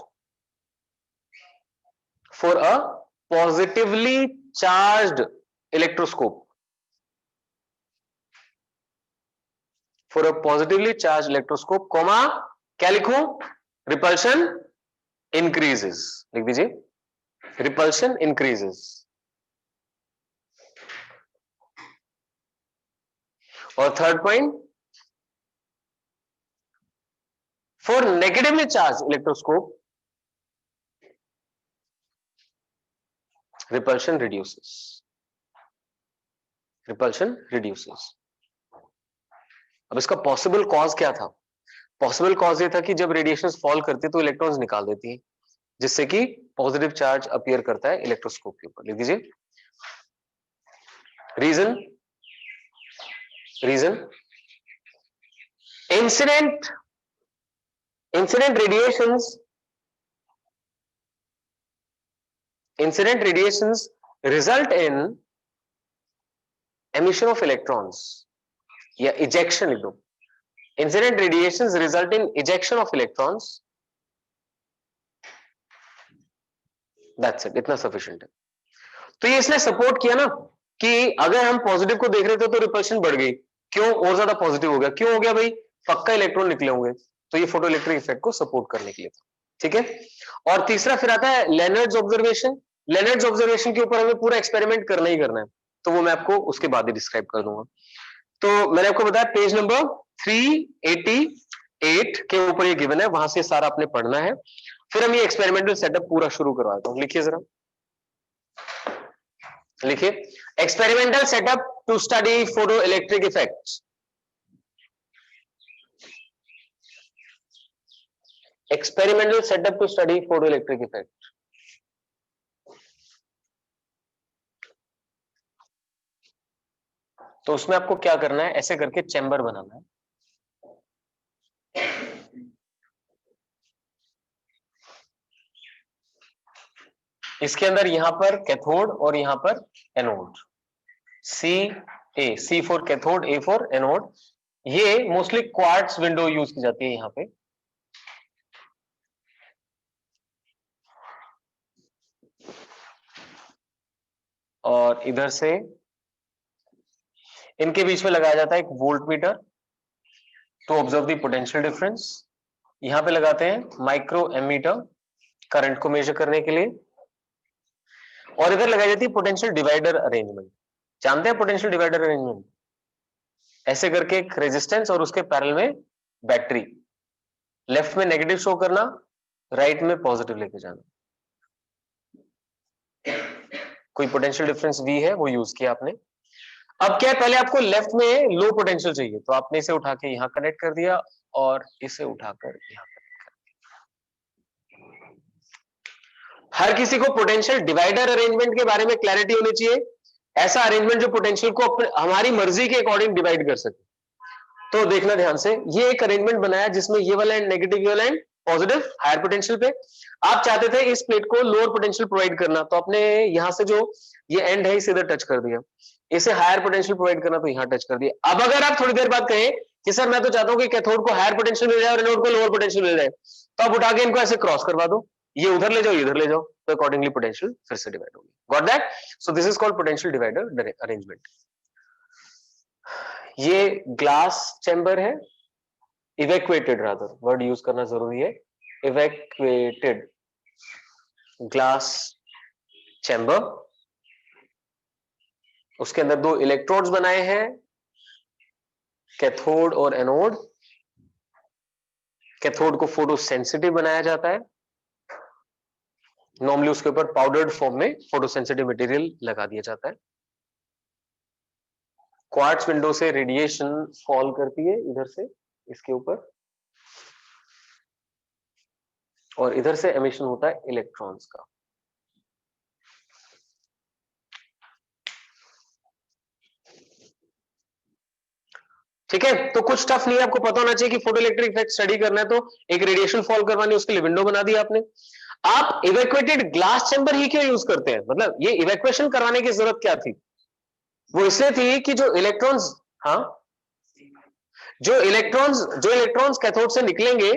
electroscope, comma, क्या लिखूं? Repulsion increases, लिख दीजिए, repulsion increases. और third point, for negatively charge electroscope, repulsion reduces. अब इसका possible cause क्या था? पॉसिबल कॉज ये था कि जब रेडिएशंस फॉल करती है तो इलेक्ट्रॉन्स निकाल देती है, जिससे कि पॉजिटिव चार्ज अपीयर करता है इलेक्ट्रोस्कोप के ऊपर। लिख दीजिए, reason incident radiations result in emission of electrons, या ejection लिख दो। incident radiations result in ejection of electrons, that's it, इतना sufficient है। तो ये इसने सपोर्ट किया ना कि अगर हम पॉजिटिव को देख रहे थे तो रिपल्शन बढ़ गई, क्यों? और ज्यादा पॉजिटिव हो गया, क्यों हो गया भाई? पक्का इलेक्ट्रॉन निकले होंगे, तो ये फोटो इलेक्ट्रिक इफेक्ट को सपोर्ट करने के लिए था, ठीक है। और तीसरा फिर आता है लेनर्ड्स ऑब्जर्वेशन। लेनर्ड्स ऑब्जर्वेशन के ऊपर हमें पूरा एक्सपेरिमेंट करना ही करना है, तो वो मैं आपको उसके बाद ही डिस्क्राइब कर दूंगा। तो मैंने आपको बताया पेज नंबर 388 के ऊपर ये गिवन है, वहां से सारा आपने पढ़ना है। फिर हम ये एक्सपेरिमेंटल सेटअप पूरा शुरू करवाता हूं। लिखिए जरा, लिखिए, experimental setup to study photoelectric effects. Experimental setup to study photo electric effect. तो उसमें आपको क्या करना है, ऐसे करके चैम्बर बनाना है। इसके अंदर यहां पर कैथोड और यहां पर anode, C for cathode, A for anode. ये मोस्टली क्वार्ट्ज विंडो यूज की जाती है यहां पे। और इधर से इनके बीच में लगाया जाता है एक voltmeter to observe the potential difference. यहां पे लगाते हैं माइक्रो एमीटर करंट को मेजर करने के लिए, और इधर लगाई जाती है पोटेंशियल डिवाइडर अरेंजमेंट। जानते हैं पोटेंशियल डिवाइडर अरेंजमेंट? ऐसे करके एक रेजिस्टेंस और उसके पैरेलल में बैटरी, लेफ्ट में नेगेटिव शो करना, राइट में पॉजिटिव लेके जाना। कोई पोटेंशियल डिफरेंस V है वो यूज किया आपने। अब क्या है, पहले आपको लेफ्ट में लो पोटेंशियल चाहिए तो आपने इसे उठा के यहां कनेक्ट कर दिया और इसे उठाकर यहां कनेक्ट कर दिया। हर किसी को पोटेंशियल डिवाइडर अरेंजमेंट के बारे में क्लैरिटी होनी चाहिए। ऐसा अरेंजमेंट जो पोटेंशियल को हमारी मर्जी के अकॉर्डिंग डिवाइड कर सके। तो देखना ध्यान से, ये एक अरेंजमेंट बनाया जिसमें ये वाला एंड नेगेटिव, ये वाला एंड पॉजिटिव हायर पोटेंशियल पे। आप चाहते थे इस प्लेट को लोअर पोटेंशियल प्रोवाइड करना, तो आपने यहां से जो ये एंड है इसे इधर टच कर दिया। इसे हायर पोटेंशियल प्रोवाइड करना तो यहां टच कर दिया। अब अगर आप थोड़ी देर बाद कहें कि सर मैं तो चाहता हूं कि कैथोड को हायर पोटेंशियल मिल जाए और एनोड को लोअर पोटेंशियल मिल जाए, तो आप उठा के इनको ऐसे क्रॉस करवा दो, ये उधर ले जाओ, इधर ले जाओ, तो अकॉर्डिंगली पोटेंशियल फिर से डिवाइड होगी। Got that? So this is called potential divider arrangement. ये ग्लास चैम्बर है, इवैक्यूएटेड रादर वर्ड यूज करना जरूरी है, इवैक्यूएटेड ग्लास चैम्बर। उसके अंदर दो इलेक्ट्रोड्स बनाए हैं, कैथोड और एनोड। कैथोड को फोटो सेंसिटिव बनाया जाता है, नॉर्मली उसके ऊपर पाउडर्ड फॉर्म में फोटो सेंसिटिव मटेरियल लगा दिया जाता है। क्वार्ट्ज विंडो से रेडिएशन फॉल करती है इधर से इसके ऊपर, और इधर से एमिशन होता है इलेक्ट्रॉन्स का। ठीक है, तो कुछ टफ नहीं है, आपको पता होना चाहिए कि फोटो इलेक्ट्रिक इफेक्ट स्टडी करना है तो एक रेडिएशन फॉल करवानी, उसके लिए विंडो बना दी आपने। आप इवैक्यूएटेड ग्लास चैम्बर ही क्यों यूज करते हैं? मतलब ये इवैक्यूएशन कराने की जरूरत क्या थी? वो इसलिए थी कि जो इलेक्ट्रॉन्स, हाँ, जो इलेक्ट्रॉन्स कैथोड से निकलेंगे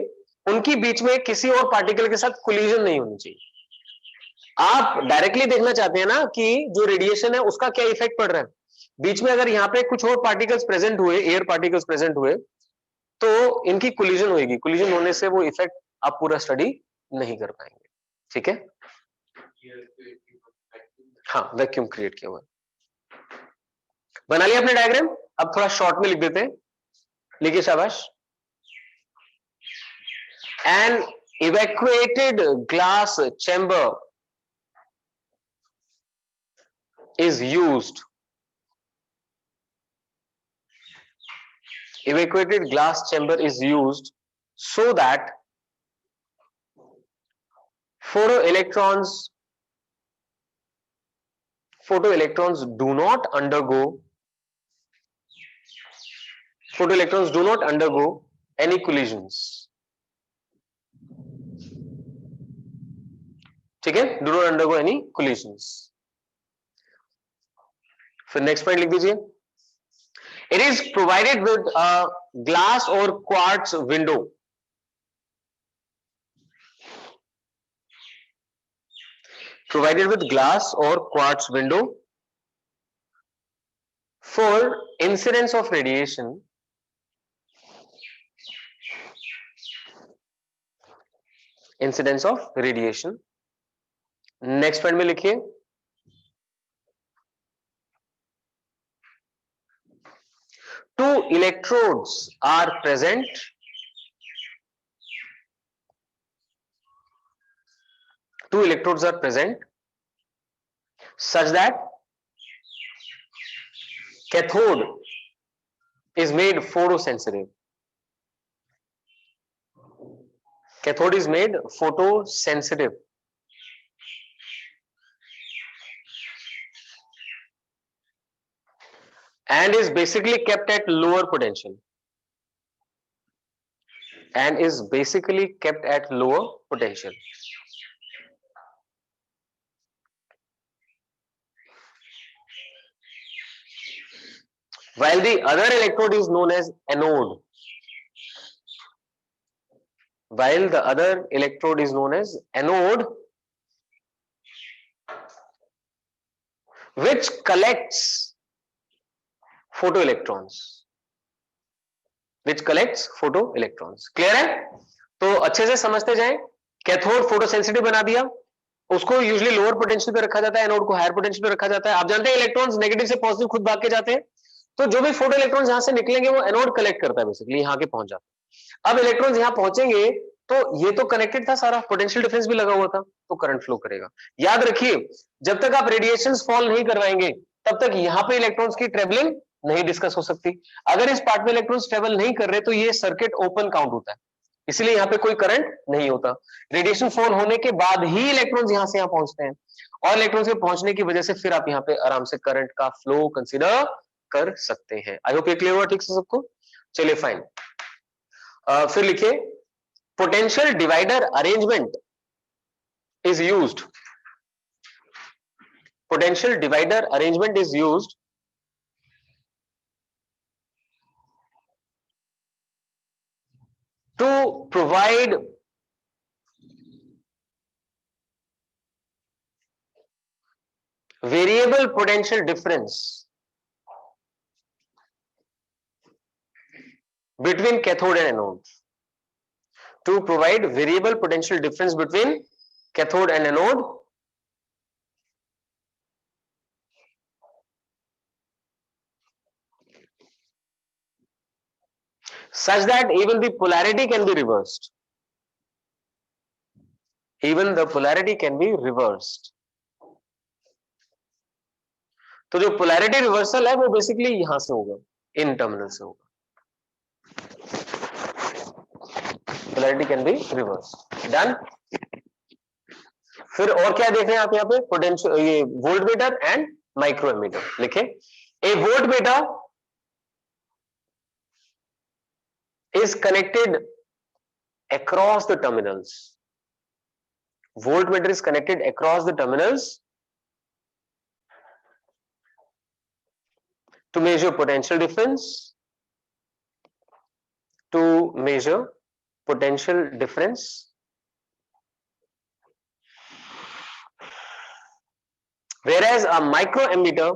उनकी बीच में किसी और पार्टिकल के साथ कोलिजन नहीं होनी चाहिए। आप डायरेक्टली देखना चाहते हैं ना कि जो रेडिएशन है उसका क्या इफेक्ट पड़ रहा है बीच में। अगर यहाँ पे कुछ और पार्टिकल्स प्रेजेंट हुए, एयर पार्टिकल्स प्रेजेंट हुए, तो इनकी कोलिजन होगी। कोलिजन होने से वो इफेक्ट आप पूरा स्टडी नहीं कर पाएंगे। ठीक है, हाँ, वैक्यूम क्रिएट किया हुआ। बना लिया आपने डायग्राम? अब थोड़ा शॉर्ट में लिख देते हैं, लिखिए शाबाश। An evacuated glass chamber is used, evacuated glass chamber is used so that photoelectrons do not undergo any collisions. ठीक है, do not undergo any collisions. फिर नेक्स्ट पॉइंट लिख दीजिए, it is provided with glass और quartz window. Provided with glass और quartz window for incidence of radiation next point में लिखिए, two electrodes are present such that cathode is made photosensitive. Cathode is made photosensitive and is basically kept at lower potential. While the other electrode is known as anode. Which collects photoelectrons. Clear है? तो अच्छे से समझते जाएं। Cathode photosensitive बना दिया, उसको usually lower potential पे रखा जाता है, एनोड को हायर पोटेंशियल पे रखा जाता है। आप जानते हैं इलेक्ट्रॉन्स नेगेटिव से पॉजिटिव खुद भाग के जाते हैं, तो जो भी फोटो इलेक्ट्रॉन्स यहां से निकलेंगे वो एनोड कलेक्ट करता है, बेसिकली यहां के पहुंच जाते हैं। अब इलेक्ट्रॉन्स यहां पहुंचेंगे तो ये तो कनेक्टेड था सारा, पोटेंशियल डिफरेंस भी लगा हुआ था, तो करंट फ्लो करेगा। याद रखिए, जब तक आप रेडिएशन फॉल नहीं करवाएंगे तब तक यहां पे इलेक्ट्रॉन्स की ट्रेवलिंग नहीं डिस्कस हो सकती। अगर इस पार्ट में इलेक्ट्रॉन्स ट्रेवल नहीं कर रहे तो ये सर्किट ओपन काउंट होता है, इसलिए यहां पे कोई करंट नहीं होता। रेडिएशन फॉल होने के बाद ही इलेक्ट्रॉन्स यहां से यहां पहुंचते हैं, और इलेक्ट्रॉन्स के पहुंचने की वजह से फिर आप यहां पे आराम से करंट का फ्लो कंसीडर कर सकते हैं। आई होप ये क्लियर हुआ ठीक से सबको। चलिए फाइन, फिर लिखिए potential divider arrangement is used, potential divider arrangement is used to provide variable potential difference between cathode and anode, to provide variable potential difference between cathode and anode such that even the polarity can be reversed, even the polarity can be reversed। तो जो polarity reversal है वो basically यहां से होगा, इन terminal से होगा, polarity can be reversed. Done. फिर और क्या देख रहे हैं आप यहाँ पे, पोटेंशियल, ये वोल्टमीटर एंड माइक्रोमीटर लिखे। ए voltmeter is connected across the terminals, voltmeter is connected across the terminals to measure potential difference, to measure potential difference, whereas a microammeter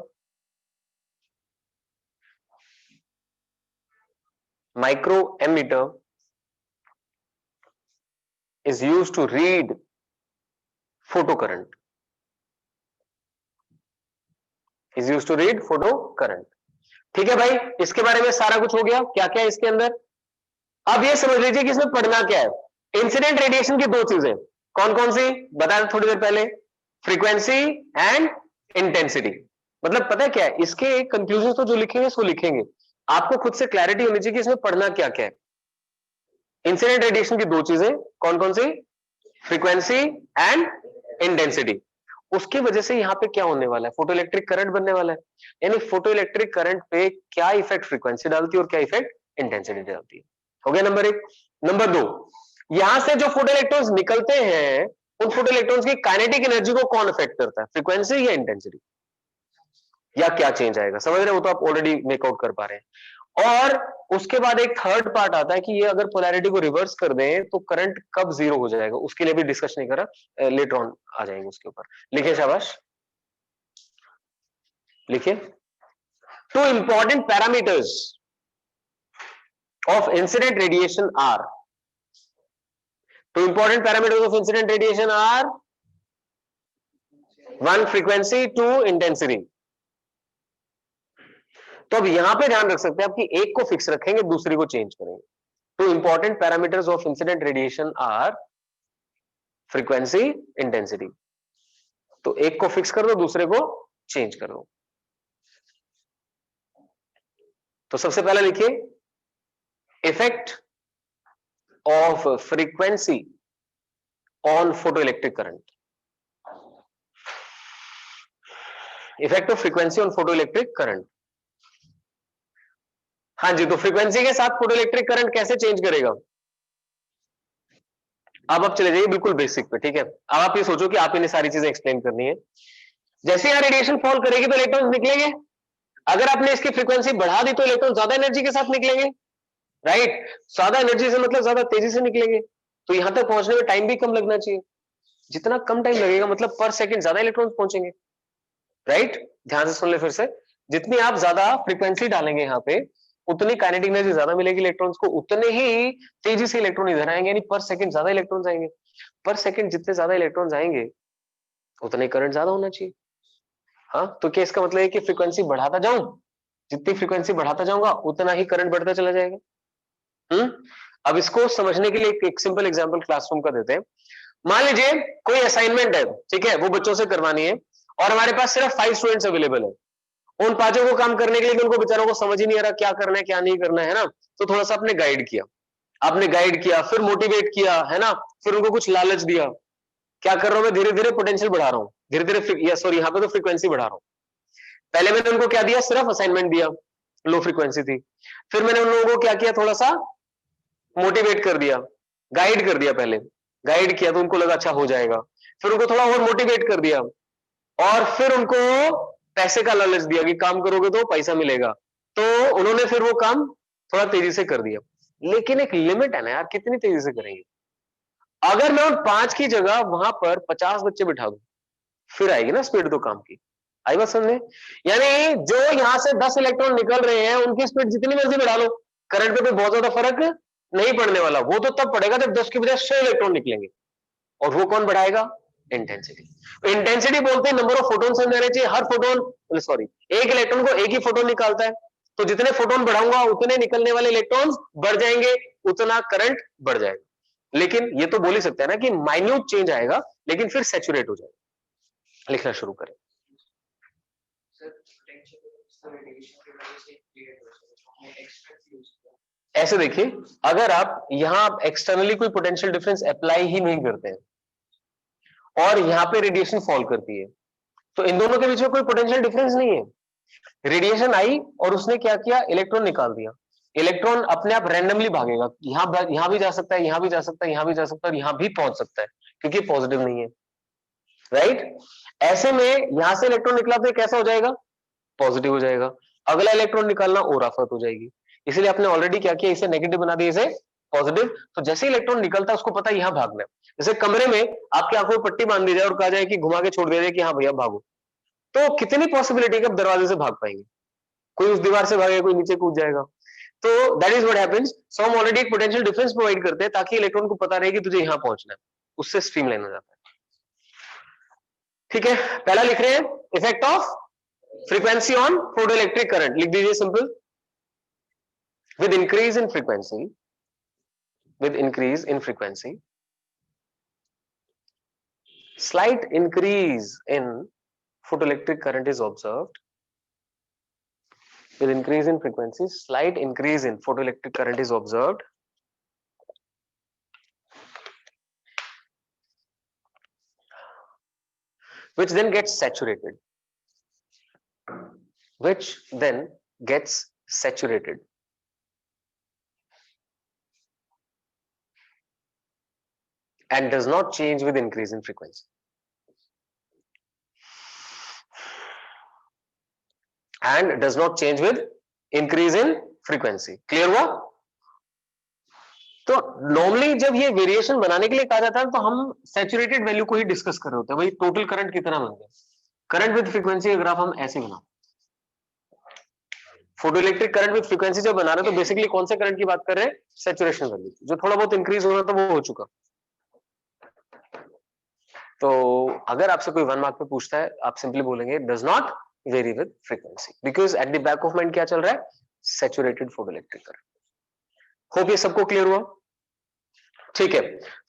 is used to read photocurrent, is used to read photocurrent। ठीक है भाई, इसके बारे में सारा कुछ हो गया, क्या क्या है इसके अंदर। अब ये समझ लीजिए कि इसमें पढ़ना क्या है। इंसिडेंट रेडिएशन की दो चीजें कौन कौन सी बताया थोड़ी देर पहले, फ्रीक्वेंसी एंड इंटेंसिटी। मतलब पता है क्या है, इसके कंक्लूजन तो जो लिखेंगे इसको लिखेंगे, आपको खुद से क्लैरिटी होनी चाहिए कि इसमें पढ़ना क्या क्या है। इंसिडेंट रेडिएशन की दो चीजें कौन कौन सी, फ्रीक्वेंसी एंड इंटेंसिटी। उसकी वजह से यहां पे क्या होने वाला है, फोटो इलेक्ट्रिक करंट बनने वाला है। यानी फोटो इलेक्ट्रिक करंट पे क्या इफेक्ट फ्रीक्वेंसी डालती है और क्या इफेक्ट इंटेंसिटी डालती है। हो गया नंबर एक। नंबर दो, यहां से जो फोटो इलेक्ट्रॉन्स निकलते हैं उन फोटो इलेक्ट्रॉन्स की काइनेटिक एनर्जी को कौन अफेक्ट करता है, फ्रीक्वेंसी या इंटेंसिटी, या क्या चेंज आएगा, समझ रहे हो, तो आप ऑलरेडी मेकआउट कर पा रहे हैं। और उसके बाद एक थर्ड पार्ट आता है कि ये अगर पोलैरिटी को रिवर्स कर दें तो करंट कब जीरो हो जाएगा, उसके लिए भी डिस्कस नहीं करा, लेटर ऑन आ जाएंगे उसके ऊपर। लिखिए शाबाश, लिखिए। Two important parameters of incident radiation are, two important parameters of incident radiation are, one frequency, two intensity. तो अब यहां पे ध्यान रख सकते हैं आप कि एक को फिक्स रखेंगे दूसरे को चेंज करेंगे। Two important parameters of incident radiation are frequency, intensity. तो एक को फिक्स कर दो दूसरे को चेंज कर दो। तो सबसे पहला लिखिए effect of frequency on photo electric current, effect of frequency on photo electric current. हाँ जी, तो फ्रीक्वेंसी के साथ फोटो इलेक्ट्रिक करंट कैसे चेंज करेगा। अब आप चले जाइए बिल्कुल बेसिक पे, ठीक है। अब आप ये सोचो कि आप इन्हें सारी चीजें एक्सप्लेन करनी है। जैसे यहां रेडिएशन फॉल करेगी तो इलेक्ट्रॉन्स निकलेंगे, अगर आपने इसकी फ्रीक्वेंसी बढ़ा दी तो इलेक्ट्रॉन ज्यादा एनर्जी के साथ निकलेंगे, राइट। ज्यादा एनर्जी से मतलब ज्यादा तेजी से निकलेंगे, तो यहां तक पहुंचने में टाइम भी कम लगना चाहिए। जितना कम टाइम लगेगा मतलब पर सेकंड ज्यादा इलेक्ट्रॉन्स पहुंचेंगे, राइट। ध्यान से सुन ले फिर से, जितनी आप ज्यादा फ्रीक्वेंसी डालेंगे यहाँ पे उतनी काइनेटिक एनर्जी ज्यादा मिलेगी इलेक्ट्रॉन्स को, उतने ही तेजी से इलेक्ट्रॉन इधर आएंगे, यानी पर सेकंड ज्यादा इलेक्ट्रॉन्स आएंगे। पर सेकंड जितने ज्यादा इलेक्ट्रॉन्स आएंगे उतने करंट ज्यादा होना चाहिए। हाँ, तो क्या इसका मतलब है कि फ्रीक्वेंसी बढ़ाता जाऊं, जितनी फ्रीक्वेंसी बढ़ाता जाऊंगा उतना ही करंट बढ़ता चला जाएगा। अब इसको समझने के लिए एक सिंपल एग्जांपल क्लासरूम का देते हैं। मान लीजिए कोई असाइनमेंट है, ठीक है, वो बच्चों से करवानी है और हमारे पास सिर्फ 5 स्टूडेंट्स अवेलेबल है। उन 5 को काम करने के लिए उनको बेचारों को समझ ही नहीं आ रहा क्या करना है क्या नहीं करना है ना, तो थोड़ा सा आपने गाइड किया, फिर मोटिवेट किया, है ना, फिर उनको कुछ लालच दिया। क्या कर रहा हूं मैं, धीरे धीरे पोटेंशियल बढ़ा रहा हूं, धीरे धीरे सॉरी यहाँ पे तो फ्रीक्वेंसी बढ़ा रहा हूं। पहले मैंने उनको क्या दिया, सिर्फ असाइनमेंट दिया, लो फ्रीक्वेंसी थी। फिर मैंने उन लोगों को क्या किया, थोड़ा सा मोटिवेट कर दिया, गाइड कर दिया, पहले गाइड किया तो उनको लगा अच्छा हो जाएगा, फिर उनको थोड़ा और मोटिवेट कर दिया और फिर उनको पैसे का लालच दिया कि काम करोगे तो पैसा मिलेगा, तो उन्होंने फिर वो काम थोड़ा तेजी से कर दिया। लेकिन एक लिमिट है ना यार, कितनी तेजी से करेंगे। अगर मैं उन 5 की जगह वहां पर 50 बच्चे बिठा दूं, फिर आएगी ना स्पीड तो काम की। आई बात समझे, यानी जो यहां से 10 इलेक्ट्रॉन निकल रहे हैं उनकी स्पीड जितनी मर्जी बढ़ा लो, करंट पे कोई बहुत ज्यादा फर्क नहीं पड़ने वाला। वो तो तब पड़ेगा जब 10 की बजाय 100 इलेक्ट्रॉन निकलेंगे, और वो कौन बढ़ाएगा, इंटेंसिटी। इंटेंसिटी बोलते हैं नंबर ऑफ फोटोन समझ आने चाहिए। हर फोटोन सॉरी एक इलेक्ट्रॉन को एक ही फोटोन निकालता है, तो जितने फोटोन बढ़ाऊंगा उतने निकलने वाले इलेक्ट्रॉन्स बढ़ जाएंगे, उतना करंट बढ़ जाएगा। लेकिन ये तो बोल ही सकते हैं ना कि माइन्यूट चेंज आएगा लेकिन फिर सैचुरेट हो जाएगा। लिखना शुरू करें। ऐसे देखिए, अगर आप यहां एक्सटर्नली कोई पोटेंशियल डिफरेंस अप्लाई ही नहीं करते हैं और यहां पे रेडिएशन फॉल करती है, तो इन दोनों के बीच में कोई पोटेंशियल डिफरेंस नहीं है। रेडिएशन आई और उसने क्या किया, इलेक्ट्रॉन निकाल दिया। इलेक्ट्रॉन अपने आप रैंडमली भागेगा, यहां भी जा सकता है, यहां भी जा सकता है, यहां भी जा सकता है, यहां भी पहुंच सकता है, क्योंकि पॉजिटिव नहीं है, राइट। ऐसे में यहां से इलेक्ट्रॉन निकला तो कैसा हो जाएगा, पॉजिटिव हो जाएगा। अगला इलेक्ट्रॉन निकालना और आफत हो जाएगी, इसलिए आपने ऑलरेडी क्या किया, इसे नेगेटिव बना दिया, इसे पॉजिटिव। तो जैसे इलेक्ट्रॉन निकलता है उसको पता है यहां भागना है। जैसे कमरे में आपकी आंखों में पट्टी बांध दी जाए और कहा जाए कि घुमा के छोड़ दिया जाए कि हाँ भैया भागो, तो कितनी पॉसिबिलिटी है दरवाजे से भाग पाएंगे, कोई उस दीवार से भागेगा, कोई नीचे कूद जाएगा। तो दैट इज व्हाट हैपेंस। सो हम ऑलरेडी एक पोटेंशियल डिफरेंस प्रोवाइड करते हैं ताकि इलेक्ट्रॉन को पता रहे कि तुझे यहां पहुंचना है, उससे स्ट्रीमलाइन हो जाता है। ठीक है, पहला लिख रहे हैं effect of frequency on photoelectric current, लिख दीजिए simple. with increase in frequency, slight increase in photoelectric current is observed. With increase in frequency, slight increase in photoelectric current is observed, which then gets saturated, and does not change with increase in frequency. And does not change with increase in frequency. Clear हुआ? तो normally जब ये variation बनाने के लिए कहा जाता है तो हम सैचुरेटेड वैल्यू को ही डिस्कस कर रहे होते हैं, भाई टोटल करंट कितना बन गया। करंट विद फ्रीक्वेंसी का ग्राफ हम ऐसे बनाओ, फोटोइलेक्ट्रिक करंट विद फ्रीक्वेंसी जब बना रहे हैं तो बेसिकली कौन से करंट की बात कर रहे हैं, सैचुरेशन वैल्यू। जो थोड़ा बहुत इंक्रीज हो रहा था वो हो चुका। तो अगर आपसे कोई 1 मार्क पे पूछता है, आप सिंपली बोलेंगे does not very with frequency, because at the back of mind क्या चल रहा है, सैचुरेटेड फोटोइलेक्ट्रिक करंट। होप ये सबको क्लियर हुआ। ठीक है,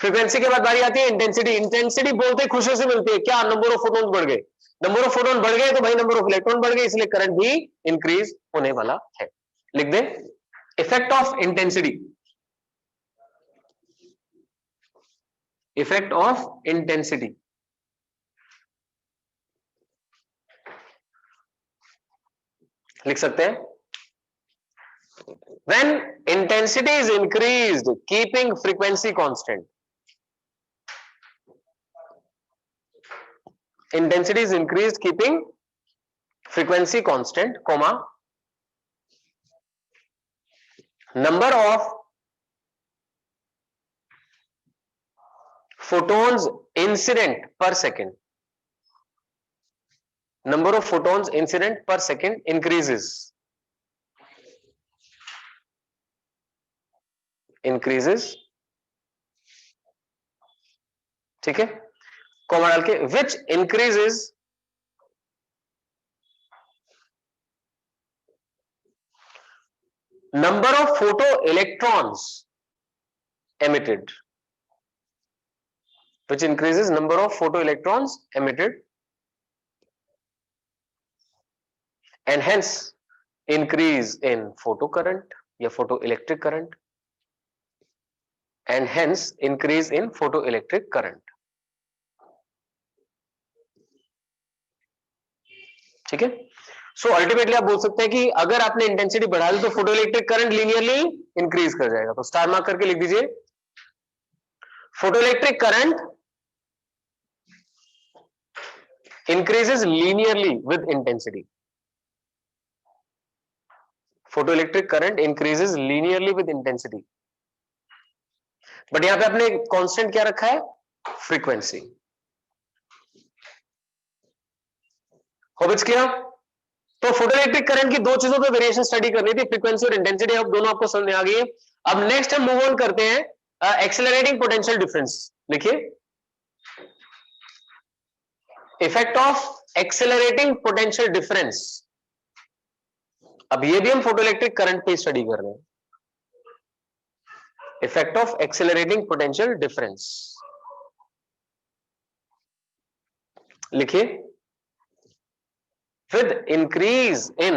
फ्रीक्वेंसी के बाद बारी आती है इंटेंसिटी। इंटेंसिटी बोलते खुशी से मिलती है, क्या, नंबर ऑफ फोटोन बढ़ गए। नंबर ऑफ फोटोन बढ़ गए तो भाई नंबर ऑफ इलेक्ट्रॉन बढ़ गए, इसलिए करंट भी इंक्रीज होने वाला है। लिख दें effect of intensity. Effect of intensity, लिख सकते हैं when intensity is increased keeping frequency constant. Intensity is increased keeping frequency constant, comma, number of photons incident per second, number of photons incident per second increases. Increases, ठीक है, comma डाल के, which increases number of photoelectrons emitted, which increases number of photoelectrons emitted and hence increase in photocurrent या photoelectric current and hence increase in photoelectric current, ठीक है। So ultimately आप बोल सकते हैं कि अगर आपने इंटेंसिटी बढ़ा दी तो फोटोइलेक्ट्रिक करंट लीनियरली इंक्रीज कर जाएगा। तो स्टार मार्क करके लिख दीजिए, photoelectric current increases linearly with intensity. Photoelectric current increases linearly with intensity. But यहां पे आपने कांस्टेंट क्या रखा है, फ्रीक्वेंसी। होबिट्स किया। तो फोटोइलेक्ट्रिक करंट की दो चीजों पे वेरिएशन स्टडी करनी थी, फ्रीक्वेंसी और इंटेंसिटी। अब दोनों आपको समझ में आ गई है। अब नेक्स्ट हम मूव ऑन करते हैं एक्सेलरेटिंग पोटेंशियल डिफरेंस। लिखिए, effect of accelerating potential difference. अब ये भी हम फोटोइलेक्ट्रिक करंट पे स्टडी कर रहे हैं। Effect of accelerating potential difference लिखिए, with increase in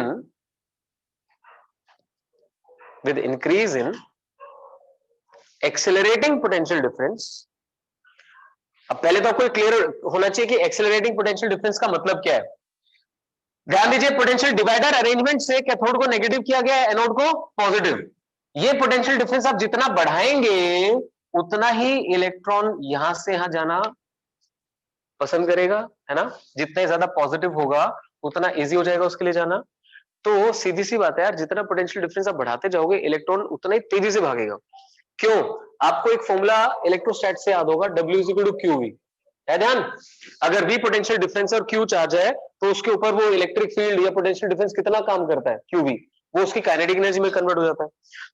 accelerating potential difference। अब पहले तो आपको क्लियर होना चाहिए कि एक्सेलरेटिंग पोटेंशियल डिफरेंस का मतलब क्या है। ध्यान दीजिए, पोटेंशियल डिवाइडर अरेंजमेंट से कैथोड को नेगेटिव किया गया है, एनोड को पॉजिटिव। ये पोटेंशियल डिफरेंस आप जितना बढ़ाएंगे उतना ही इलेक्ट्रॉन यहां से यहां जाना पसंद करेगा, है ना। जितना ज्यादा पॉजिटिव होगा उतना इजी हो जाएगा उसके लिए जाना। तो सीधी सी बात है यार, जितना पोटेंशियल डिफरेंस आप बढ़ाते जाओगे इलेक्ट्रॉन उतना ही तेजी से भागेगा। क्यों? आपको एक फॉर्मूला इलेक्ट्रोस्टैट से याद होगा, W=QV है ध्यान। अगर V पोटेंशियल डिफरेंस और Q चार्ज है तो उसके ऊपर वो इलेक्ट्रिक फील्ड या पोटेंशियल डिफरेंस कितना काम करता है, QV, वो उसकी काइनेटिक एनर्जी में कन्वर्ट हो जाता है।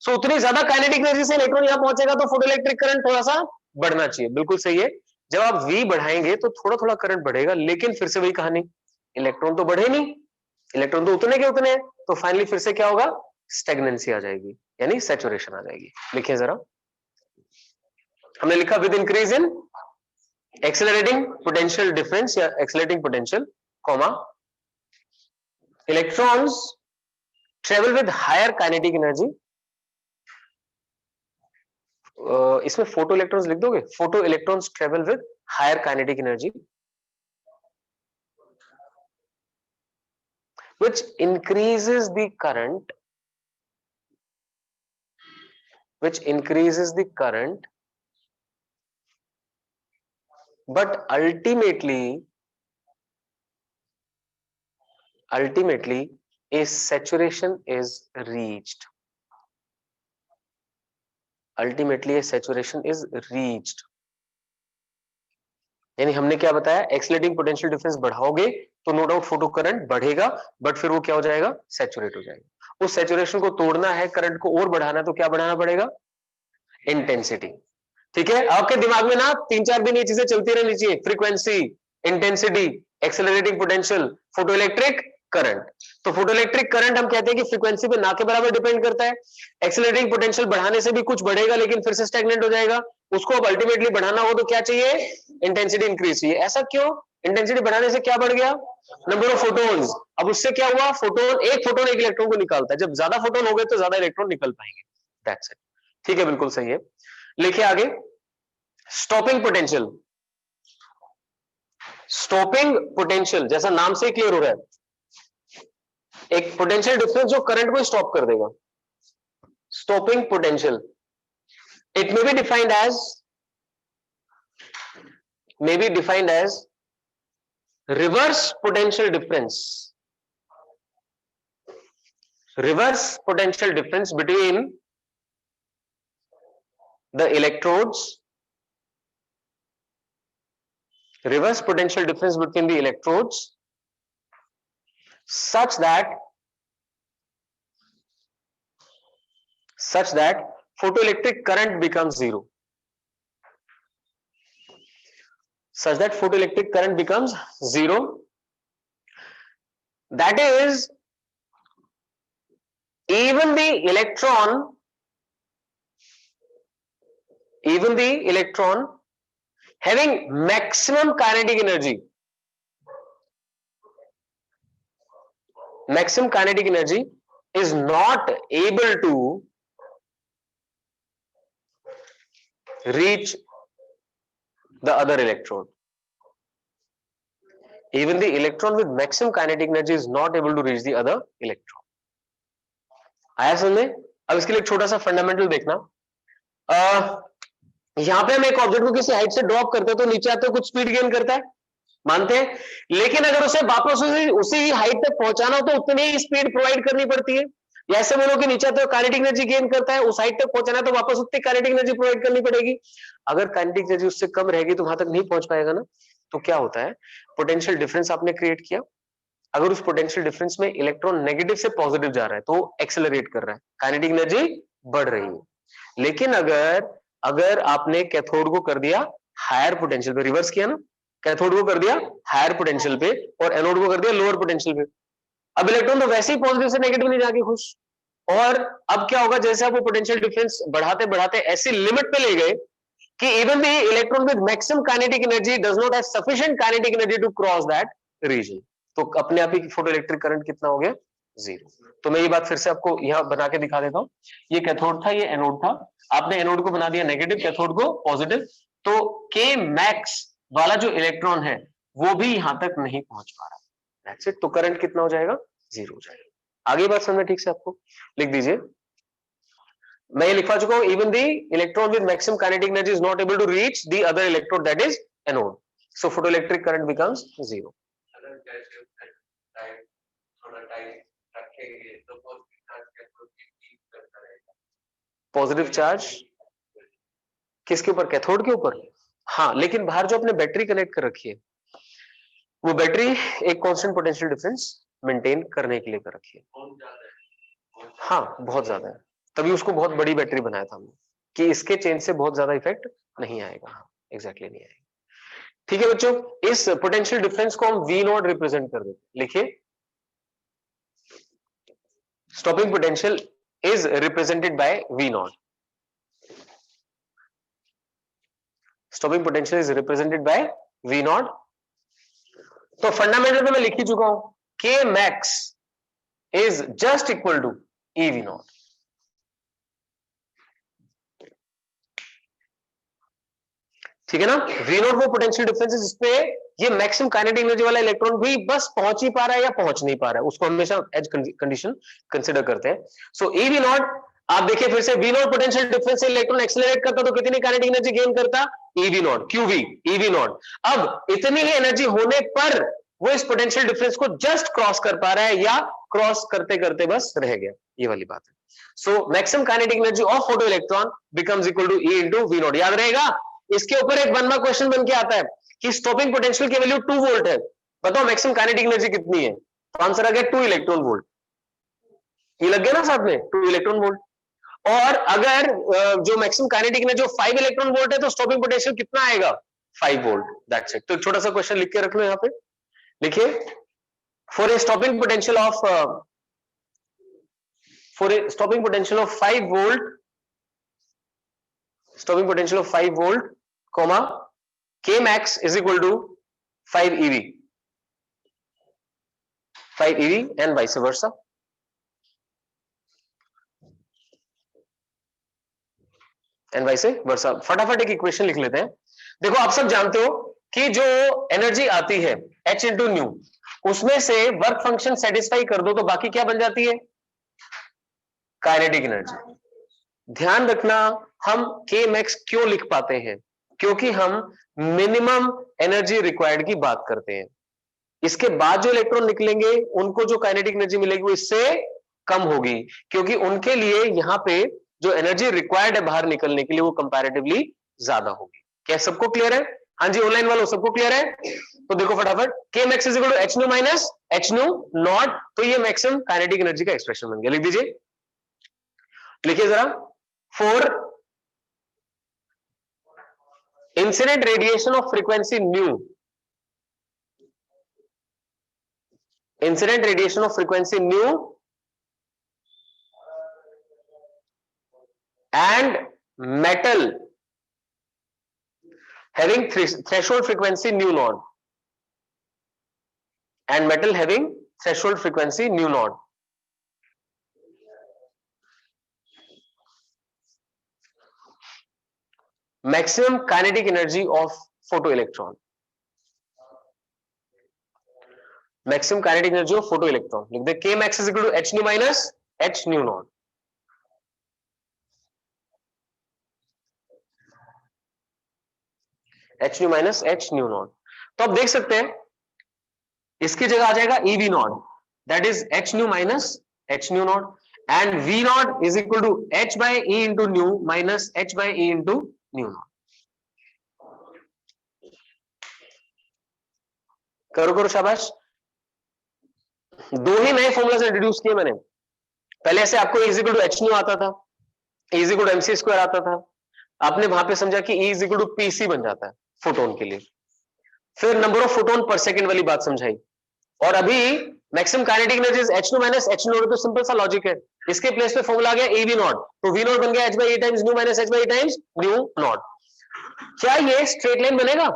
सो उतनी ज्यादा काइनेटिक एनर्जी से इलेक्ट्रॉन यहां पहुंचेगा तो फोटोइलेक्ट्रिक करंट थोड़ा सा बढ़ना चाहिए। बिल्कुल सही है। जब आप V बढ़ाएंगे तो थोड़ा थोड़ा करंट बढ़ेगा, लेकिन फिर से वही कहानी, इलेक्ट्रॉन तो बढ़े नहीं, इलेक्ट्रॉन तो उतने के उतने। तो फाइनली फिर से क्या होगा, स्टैग्नेंसी आ जाएगी, यानी सैचुरेशन आ जाएगी। लिखिए जरा, हमने लिखा with increase in accelerating potential difference या accelerating potential, comma, electrons travel with higher kinetic energy. इसमें फोटो इलेक्ट्रॉन्स लिख दोगे, photo electrons travel with higher kinetic energy which increases the current, but ultimately a saturation is reached. यानी हमने क्या बताया, accelerating potential difference बढ़ाओगे तो no doubt photo current बढ़ेगा, but फिर वो क्या हो जाएगा, सैचुरेट हो जाएगा। उस सैचुरेशन को तोड़ना है, करंट को और बढ़ाना है, तो क्या बढ़ाना पड़ेगा, इंटेंसिटी। ठीक है, आपके दिमाग में ना 3-4 दिन ये चीजें चलती रहनी चाहिए, frequency, intensity, accelerating potential, photoelectric current. तो फोटोइलेक्ट्रिक करंट हम कहते हैं कि फ्रीक्वेंसी पे ना के बराबर डिपेंड करता है। एक्सेलरेटिंग पोटेंशियल बढ़ाने से भी कुछ बढ़ेगा लेकिन फिर से स्टैग्नेंट हो जाएगा। उसको अब अल्टीमेटली बढ़ाना हो तो क्या चाहिए, इंटेंसिटी इंक्रीज चाहिए। ऐसा क्यों, इंटेंसिटी बढ़ाने से क्या बढ़ गया, नंबर ऑफ फोटोन्स। अब उससे क्या हुआ, फोटोन, एक फोटोन एक इलेक्ट्रॉन को निकालता है, जब ज्यादा फोटोन हो गए तो ज्यादा इलेक्ट्रॉन निकल पाएंगे। That's it. ठीक है, बिल्कुल सही है। लिखिए आगे, स्टॉपिंग पोटेंशियल। स्टॉपिंग पोटेंशियल जैसा नाम से क्लियर हो रहा है, एक पोटेंशियल डिफरेंस जो करंट को स्टॉप कर देगा। Stopping potential, it may be defined as reverse potential difference, reverse potential difference between the electrodes, reverse potential difference between the electrodes such that photoelectric current becomes zero, such that photoelectric current becomes zero. That is, even the electron having maximum kinetic energy is not able to reach the other electron. Even the electron with maximum kinetic energy is not able to reach the other electron. आया समझ में? अब इसके लिए एक छोटा सा fundamental देखना। यहां पे हम एक ऑब्जेक्ट को किसी हाइट से ड्रॉप करते हैं तो नीचे आते कुछ स्पीड गेन करता है, मानते हैं, लेकिन अगर उसे वापस उसी हाइट तक पहुंचाना हो तो उतनी ही स्पीड प्रोवाइड करनी पड़ती है। या ऐसे बोलो कि नीचे आते काइनेटिक एनर्जी गेन करता है, उस हाइट तक पहुंचाना है तो वापस उतनी काइनेटिक एनर्जी प्रोवाइड करनी पड़ेगी। अगर काइनेटिक एनर्जी उससे कम रहेगी तो वहां तक नहीं पहुंच पाएगा ना। तो क्या होता है, पोटेंशियल डिफरेंस आपने क्रिएट किया, अगर उस पोटेंशियल डिफरेंस में इलेक्ट्रॉन नेगेटिव से पॉजिटिव जा रहा है तो एक्सेलरेट कर रहा है, काइनेटिक एनर्जी बढ़ रही है। लेकिन अगर आपने कैथोड को कर दिया हायर पोटेंशियल पे, रिवर्स किया ना, कैथोड को कर दिया हायर पोटेंशियल पे और एनोड को कर दिया लोअर पोटेंशियल पे, अब इलेक्ट्रॉन तो वैसे ही पॉजिटिव से नेगेटिव नहीं जाके खुश। और अब क्या होगा, जैसे आप वो पोटेंशियल डिफरेंस बढ़ाते बढ़ाते ऐसी लिमिट पे ले गए कि even the electron with maximum kinetic energy does not have sufficient kinetic energy to cross that region, तो अपने आप ही फोटो इलेक्ट्रिक करंट कितना हो गया, जीरो। तो मैं ये बात फिर से आपको यहां बना के दिखा देता हूं। ये कैथोड था, ये एनोड था, आपने एनोड को बना दिया नेगेटिव, कैथोड को पॉजिटिव, तो के मैक्स वाला जो इलेक्ट्रॉन है वो भी यहां तक नहीं पहुंच पा रहा, दैट्स इट। तो करंट कितना हो जाएगा, जीरो हो जाएगा। आगे बात समझना ठीक से, आपको लिख दीजिए, मैं ये लिखवा चुका हूं, even the electron with maximum kinetic energy is not able to reach the other electrode that is anode, so photoelectric current becomes zero. Positive charge किसके ऊपर, कैथोड के ऊपर, हाँ, लेकिन बाहर जो आपने बैटरी कनेक्ट कर रखी है वो बैटरी एक कांस्टेंट पोटेंशियल डिफरेंस मेंटेन करने के लिए कर रखी है। हाँ, बहुत ज्यादा है, तभी उसको बहुत बड़ी बैटरी बनाया था हमने कि इसके चेंज से बहुत ज्यादा इफेक्ट नहीं आएगा। हाँ, एग्जैक्टली नहीं आएगा। ठीक है बच्चों, इस पोटेंशियल डिफरेंस को हम V नॉट रिप्रेजेंट कर देते, लिखिए, stopping potential is represented by V naught. Stopping potential is represented by V naught. तो फंडामेंटल में मैं लिख ही चुका हूं, K max is just equal to E V naught. ठीक है ना, V naught वो पोटेंशियल डिफरेंस है जिसपे ये मैक्सिमम काइनेटिक एनर्जी वाला इलेक्ट्रॉन भी बस पहुंच ही पा रहा है या पहुंच नहीं पा रहा है, उसको हमेशा एज कंडीशन कंसीडर करते हैं। सो ई वी नॉट, आप देखिए फिर से, वी नॉट पोटेंशियल डिफरेंस से इलेक्ट्रॉन एक्सेलरेट करता तो कितनी काइनेटिक एनर्जी गेन करता, e V naught, Q V, e V naught. अब इतनी ही एनर्जी होने पर वो इस पोटेंशियल डिफरेंस को जस्ट क्रॉस कर पा रहा है या क्रॉस करते करते बस रह गया, ये वाली बात है। So maximum kinetic energy of photoelectron becomes equal to e into V naught, याद रहेगा। इसके ऊपर एक 1 मार्क क्वेश्चन बन के आता है कि स्टॉपिंग पोटेंशियल की वैल्यू 2 वोल्ट है, बताओ मैक्सिमम काइनेटिक एनर्जी कितनी है, तो आंसर आ गया 2 इलेक्ट्रॉन वोल्ट, ये लग गया ना साथ में 2 इलेक्ट्रॉन वोल्ट। और अगर जो maximum kinetic energy 5 electron volt है तो स्टॉपिंग पोटेंशियल कितना आएगा, 5 वोल्ट, दैट्स इट। तो छोटा सा क्वेश्चन लिख के रख लो यहां पे, लिखिए, for a stopping potential of 5 volt, stopping potential of 5 volt, comma K max is equal to 5 eV and vice versa। फटाफट एक इक्वेशन लिख लेते हैं। देखो, आप सब जानते हो कि जो एनर्जी आती है H इंटू न्यू, उसमें से वर्क फंक्शन सेटिस्फाई कर दो तो बाकी क्या बन जाती है, काइनेटिक एनर्जी। ध्यान रखना, हम K max क्यों लिख पाते हैं, क्योंकि हम मिनिमम एनर्जी रिक्वायर्ड की बात करते हैं। इसके बाद जो इलेक्ट्रॉन निकलेंगे उनको जो काइनेटिक एनर्जी मिलेगी वो इससे कम होगी, क्योंकि उनके लिए यहां पे जो एनर्जी रिक्वायर्ड है बाहर निकलने के लिए वो कंपैरेटिवली ज्यादा होगी। क्या सबको क्लियर है? हाँ जी, ऑनलाइन वालों सबको क्लियर है? तो देखो फटाफट, K max is equal to H nu minus H nu naught, तो ये मैक्सिमम काइनेटिक एनर्जी का एक्सप्रेशन बन गया, लिख दीजिए, लिखिए जरा, for incident radiation of frequency nu, incident radiation of frequency nu and metal having threshold frequency nu naught, and metal having threshold frequency nu naught. Maximum kinetic energy of photoelectron, maximum kinetic energy of photoelectron लिख दे k max is equal to h nu minus h nu naught. h nu minus h nu naught. तो आप देख सकते हैं इसकी जगह आ जाएगा e v naught, that is h nu minus h nu naught, and v naught is equal to h by e into nu minus h by e into nu naught. करो करो शाबाश. दो ही नए फॉर्मूलाज इंट्रोड्यूस किए मैंने. पहले ऐसे आपको e is equal to h nu आता था, e is equal to mc square आता था. आपने वहां पे समझा कि e is equal to pc बन जाता है फोटोन के लिए. फिर नंबर ऑफ फोटोन पर सेकंड वाली बात समझाई. और अभी maximum kinetic energy is h nu minus h nu naught. तो सिंपल सा लॉजिक है. इसके प्लेस पे फॉर्मूला आ गया e v naught, तो v naught बन गया h by e times nu minus h by e times nu naught. क्या ये स्ट्रेट लाइन बनेगा?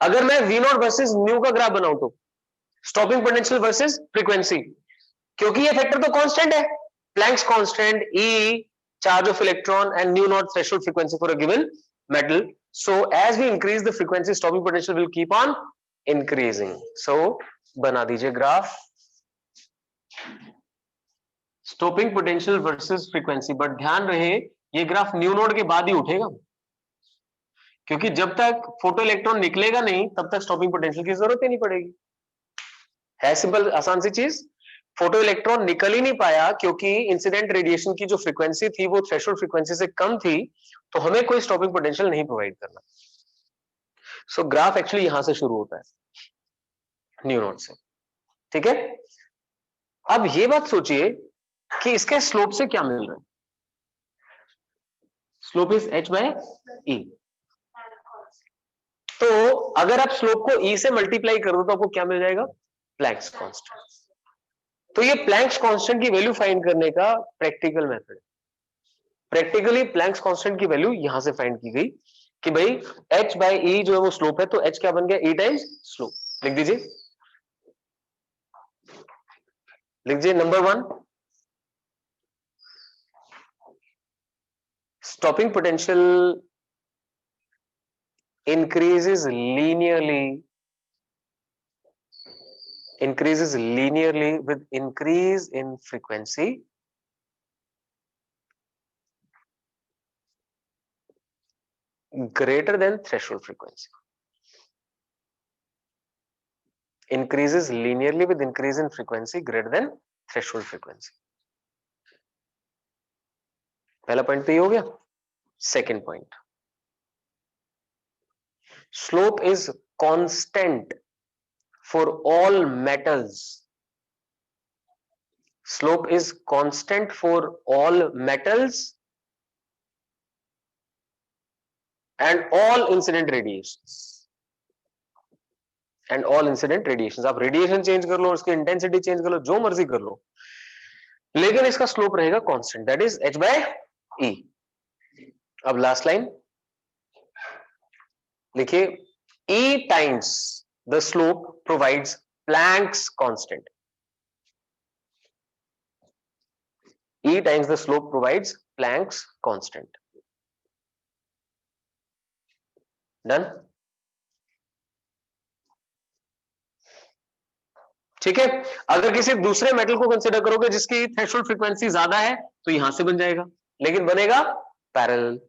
अगर मैं v naught वर्सेस nu का ग्राफ बनाऊं तो स्टॉपिंग पोटेंशियल वर्सेस फ्रीक्वेंसी, क्योंकि ये फैक्टर तो कांस्टेंट है, Planck's constant, e charge of electron and nu naught threshold frequency for a given metal. So as we increase the frequency, stopping potential will keep on increasing. So बना दीजिए graph stopping potential versus frequency. But ध्यान रहे ये graph new node के बाद ही उठेगा, क्योंकि जब तक फोटो इलेक्ट्रॉन निकलेगा नहीं तब तक स्टॉपिंग पोटेंशियल की जरूरत ही नहीं पड़ेगी. है सिंपल आसान सी चीज. फोटो इलेक्ट्रॉन निकल ही नहीं पाया क्योंकि इंसिडेंट रेडिएशन की जो फ्रीक्वेंसी थी वो थ्रेशोल्ड फ्रीक्वेंसी से कम थी, तो हमें कोई स्टॉपिंग पोटेंशियल नहीं प्रोवाइड करना. सो ग्राफ एक्चुअली यहां से शुरू होता है न्यू नोड से. ठीक है. अब ये बात सोचिए कि इसके स्लोप से क्या मिल रहा है. Slope is h by e. तो अगर आप स्लोप को e से मल्टीप्लाई कर दो तो आपको क्या मिल जाएगा? Planck's constant. तो ये प्लैंक्स कांस्टेंट की वैल्यू फाइंड करने का practical method. Practically Planck's constant की वैल्यू यहां से फाइंड की गई कि भाई h by e जो है वो स्लोप है, तो h क्या बन गया? e times slope. लिख दीजिए, लिख दीजिए. Number one, stopping potential increases linearly with increase in frequency greater than threshold frequency. Increases linearly with increase in frequency greater than threshold frequency. पहला पॉइंट तो ये हो गया. Second point, slope is constant for all metals. Slope is constant for all metals and all incident radiations. And all incident radiations. आप radiation change कर लो, उसकी intensity change कर लो, जो मर्जी कर लो, लेकिन इसका स्लोप रहेगा constant, that is h by e. अब लास्ट लाइन लिखिए, e times the slope provides Planck's constant. E times the slope provides Planck's constant. Done? ठीक है. अगर किसी दूसरे मेटल को कंसीडर करोगे जिसकी थ्रेशोल्ड फ्रीक्वेंसी ज्यादा है तो यहां से बन जाएगा, लेकिन बनेगा पैरेलल.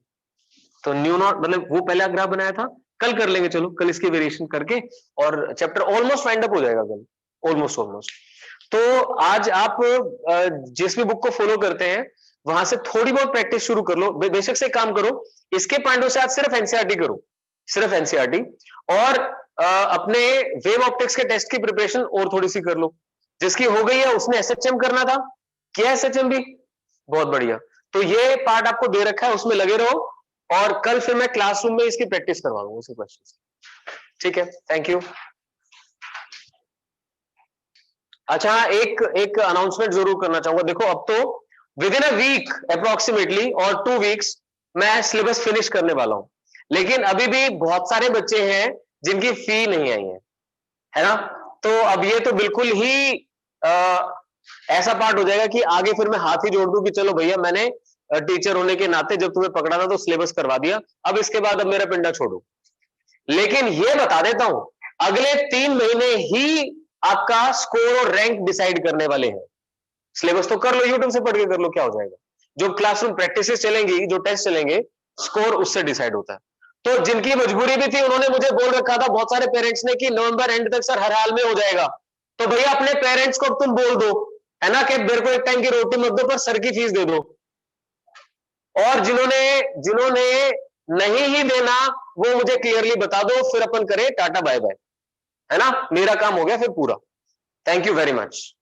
तो न्यू नॉट मतलब वो पहला ग्राफ बनाया था, कल कर लेंगे. चलो कल इसकी वेरिएशन करके और चैप्टर ऑलमोस्ट वाइंड अप हो जाएगा कल. ऑलमोस्ट. तो आज आप जिस भी बुक को फॉलो करते हैं वहां से थोड़ी बहुत प्रैक्टिस शुरू कर लो. बेशक से काम करो, इसके पॉइंटों से आज सिर्फ एनसीईआरटी करो, सिर्फ एनसीईआरटी. और अपने वेव ऑप्टिक्स के टेस्ट की प्रिपरेशन और थोड़ी सी कर लो. जिसकी हो गई है उसने एसएचएम करना था, किया एसएचएम भी, बहुत बढ़िया. तो ये पार्ट आपको दे रखा है, उसमें लगे रहो और कल फिर मैं क्लासरूम में इसकी प्रैक्टिस करवा दूंगा उसी क्वेश्चन। ठीक है, थैंक यू। अच्छा, एक अनाउंसमेंट जरूर करना चाहूंगा। देखो अब तो within a week approximately और 2 वीक्स मैं सिलेबस फिनिश करने वाला हूं, लेकिन अभी भी बहुत सारे बच्चे हैं जिनकी फी नहीं आई है ना? तो अब ये तो बिल्कुल ही ऐसा पार्ट हो जाएगा कि आगे फिर मैं हाथ ही जोड़ दूं कि चलो भैया मैंने टीचर होने के नाते जब तुम्हें पकड़ा था तो सिलेबस करवा दिया, अब इसके बाद अब मेरा पिंडा छोड़ो। लेकिन ये बता देता हूं, अगले 3 महीने ही आपका स्कोर और रैंक डिसाइड करने वाले हैं। सिलेबस तो कर लो, यूट्यूब से पढ़ के कर लो, क्या हो जाएगा? जो क्लासरूम प्रैक्टिसेस चलेंगी, जो टेस्ट चलेंगे, स्कोर उससे डिसाइड होता है। तो जिनकी मजबूरी भी थी उन्होंने मुझे बोल रखा था, बहुत सारे पेरेंट्स ने, कि नवंबर एंड तक सर हर हाल में हो जाएगा। तो भैया अपने पेरेंट्स को तुम बोल दो, है ना, कि मेरे को एक टाइम की रोटी मत दो पर सर की फीस दे दो। और जिन्होंने नहीं ही देना वो मुझे क्लियरली बता दो, फिर अपन करें टाटा बाय बाय, है ना? मेरा काम हो गया फिर पूरा। Thank you very much.